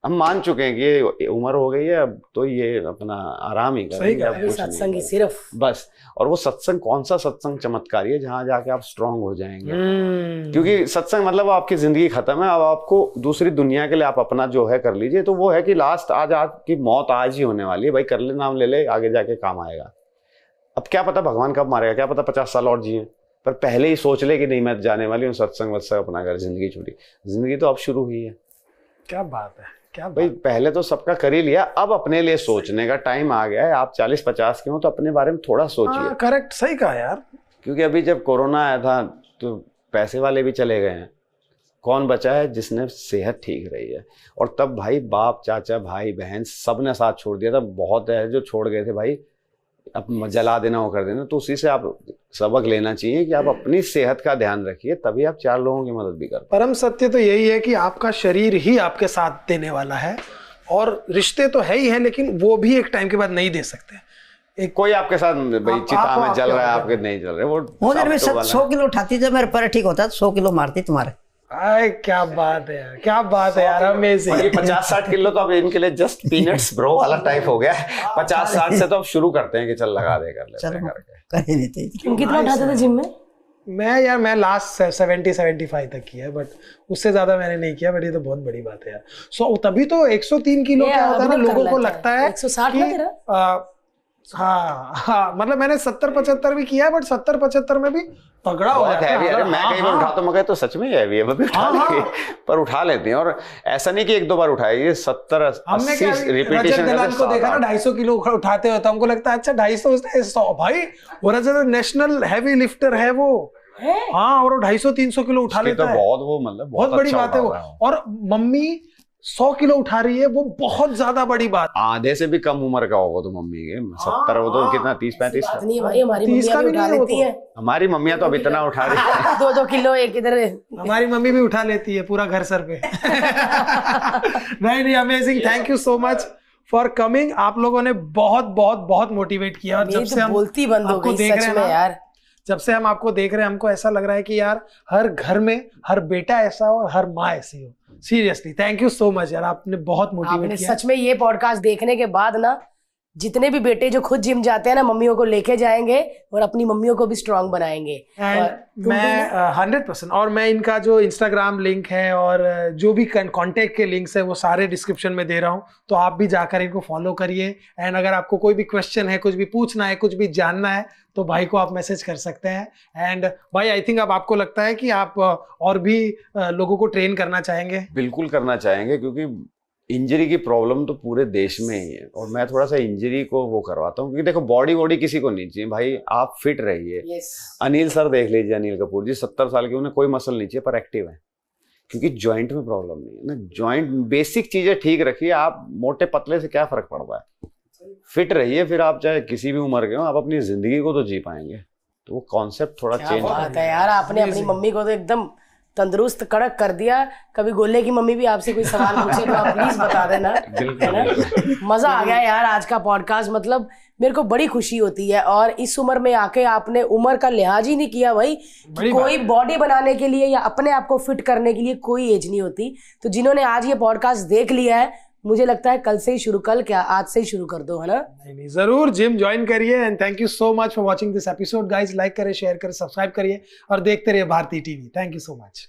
हम मान चुके हैं कि ये उम्र हो गई है, अब तो ये अपना आराम ही करेंगे, सत्संग ही सिर्फ बस। और वो सत्संग कौन सा सत्संग चमत्कारी है जहां जाके आप स्ट्रांग हो जाएंगे, क्योंकि सत्संग मतलब आपकी जिंदगी खत्म है, अब आपको दूसरी दुनिया के लिए आप अपना जो है कर लीजिए। तो वो है कि लास्ट आज आपकी मौत आज ही होने वाली है भाई, कर ले, नाम ले ले, आगे जाके काम आएगा। अब क्या पता भगवान कब मारेगा, क्या पता 50 साल और जिए, पर पहले ही सोच ले कि नहीं मैं जाने वाली हूँ, सत्संग वत्संग अपना कर, जिंदगी छूटी। जिंदगी तो अब शुरू हुई है। क्या बात है, क्या भाई पहले तो सबका कर ही लिया, अब अपने लिए सोचने का टाइम आ गया है। आप 40-50 के हो तो अपने बारे में थोड़ा सोचिए। करेक्ट, सही कहा यार। क्योंकि अभी जब कोरोना आया था तो पैसे वाले भी चले गए हैं, कौन बचा है जिसने सेहत ठीक रही है। और तब भाई बाप चाचा भाई बहन सब ने साथ छोड़ दिया था, बहुत है जो छोड़ गए थे भाई, अब जला देना वो कर देना। तो उसी से आप सबक लेना चाहिए कि आप अपनी सेहत का ध्यान रखिए, तभी आप 4 लोगों की मदद भी कर। परम सत्य तो यही है कि आपका शरीर ही आपके साथ देने वाला है, और रिश्ते तो है ही है, लेकिन वो भी एक टाइम के बाद नहीं दे सकते। एक कोई आपके साथ भाई चिता में जल रहा है, आपके नहीं जल रहे, वो मैं 100 किलो उठाती जब मेरे पर ठीक होता 100 किलो मारती तुम्हारे। आए क्या बात है यार, क्या बात है यार, अमेजिंग। 50-60 किलो तो अब इनके लिए जस्ट पीनट्स ब्रो वाला टाइप हो गया है। 50-60 से तो अब शुरू करते हैं कि चल लगा दे, कर लेते हैं करके। कर ही देते। तुम कितना उठाते थे जिम में? मैं लास्ट 70-75 तक किया है, बट उससे ज्यादा मैंने नहीं किया। बट ये तो बहुत बड़ी बात है यार। सो तभी तो 103 किलो क्या होता है ना, लोगों को लगता है 160 ना तेरा? हाँ, मतलब मैंने 70-75 भी किया है, बट 70-75 में भी तगड़ा हो जाता है। अरे मैं कई बार उठाता हूँ, मगर तो सच में हैवी है, भी उठा लेंगे, पर उठा लेते हैं। और ऐसा नहीं कि 1-2 बार उठाए, ये 70-80 रिपीटेशन को देखा ना 250 किलो उठाते होता, हमको लगता है अच्छा 250 100 भाई, वो नेशनल हैवी लिफ्टर है वो। हाँ, और 250-300 किलो उठा लेता है, बहुत वो मतलब बहुत बड़ी बात है वो। और मम्मी 100 किलो उठा रही है, वो बहुत ज्यादा बड़ी बात। आधे से भी कम उम्र का होगा तो मम्मी के 70, वो तो कितना 30-35 नहीं भाई, हमारी 30 का भी उठा नहीं लेती है। हमारी मम्मियां तो अब इतना उठा रही है 2-2 किलो एक इधर। हमारी मम्मी भी उठा लेती है पूरा घर सर पे। नहीं, amazing, thank you so much for coming. आप लोगों ने बहुत बहुत बहुत मोटिवेट किया। और जब से हम बोलती बंद हो गई सच में यार, जब से हम आपको देख रहे हैं, हमको ऐसा लग रहा है कि यार हर घर में हर बेटा ऐसा हो और हर माँ ऐसी हो। Seriously thank you so much यार, आपने बहुत मोटिवेट किया। सच में ये पॉडकास्ट देखने के बाद ना, जितने भी बेटे जो खुद जिम जाते हैं ना, मम्मियों को लेके जाएंगे और अपनी मम्मियों को भी स्ट्रांग बनाएंगे। मैं 100%, और मैं इनका जो इंस्टाग्राम लिंक है और जो भी कांटेक्ट के लिंक्स है वो सारे डिस्क्रिप्शन में दे रहा हूँ, तो आप भी जाकर इनको फॉलो करिए। एंड अगर आपको कोई भी क्वेश्चन है, कुछ भी पूछना है, कुछ भी जानना है, तो भाई को आप मैसेज कर सकते हैं। एंड भाई आई थिंक अब आपको लगता है कि आप और भी लोगों को ट्रेन करना चाहेंगे? बिल्कुल करना चाहेंगे, क्योंकि इंजरी की प्रॉब्लम तो पूरे देश में ही है, और मैं थोड़ा सा इंजरी को वो करवाता हूँ, क्योंकि देखो बॉडी किसी को नहीं चाहिए भाई, आप फिट रहिए। अनिल सर देख लीजिए, अनिल कपूर जी 70 साल के, उन्हें कोई मसल नहीं चाहिए पर एक्टिव है, क्योंकि जॉइंट में प्रॉब्लम नहीं है ना। जॉइंट बेसिक चीजें ठीक रखिए, आप मोटे पतले से क्या फर्क पड़ता है, फिट रहिए, फिर आप चाहे किसी भी उम्र के हो, आप अपनी जिंदगी को तो जी पाएंगे। तो वो कॉन्सेप्ट थोड़ा चेंज है यार। आपने अपनी मम्मी को तो एकदम तंदुरुस्त कड़क कर दिया। कभी गोले की मम्मी भी आपसे कोई सवाल पूछे तो आप प्लीज बता देना, है ना। मजा आ गया यार आज का पॉडकास्ट, मतलब मेरे को बड़ी खुशी होती है। और इस उम्र में आके आपने उम्र का लिहाज ही नहीं किया भाई, कोई बॉडी बनाने के लिए या अपने आप को फिट करने के लिए कोई एज नहीं होती। तो जिन्होंने आज ये पॉडकास्ट देख लिया है, मुझे लगता है कल से ही शुरू, कल क्या आज से ही शुरू कर दो, है ना। नहीं, जरूर जिम ज्वाइन करिए। And thank you so much for watching this episode guys. Like करें, शेयर करें, सब्सक्राइब करिए और देखते रहिए Bharti TV. Thank you so much.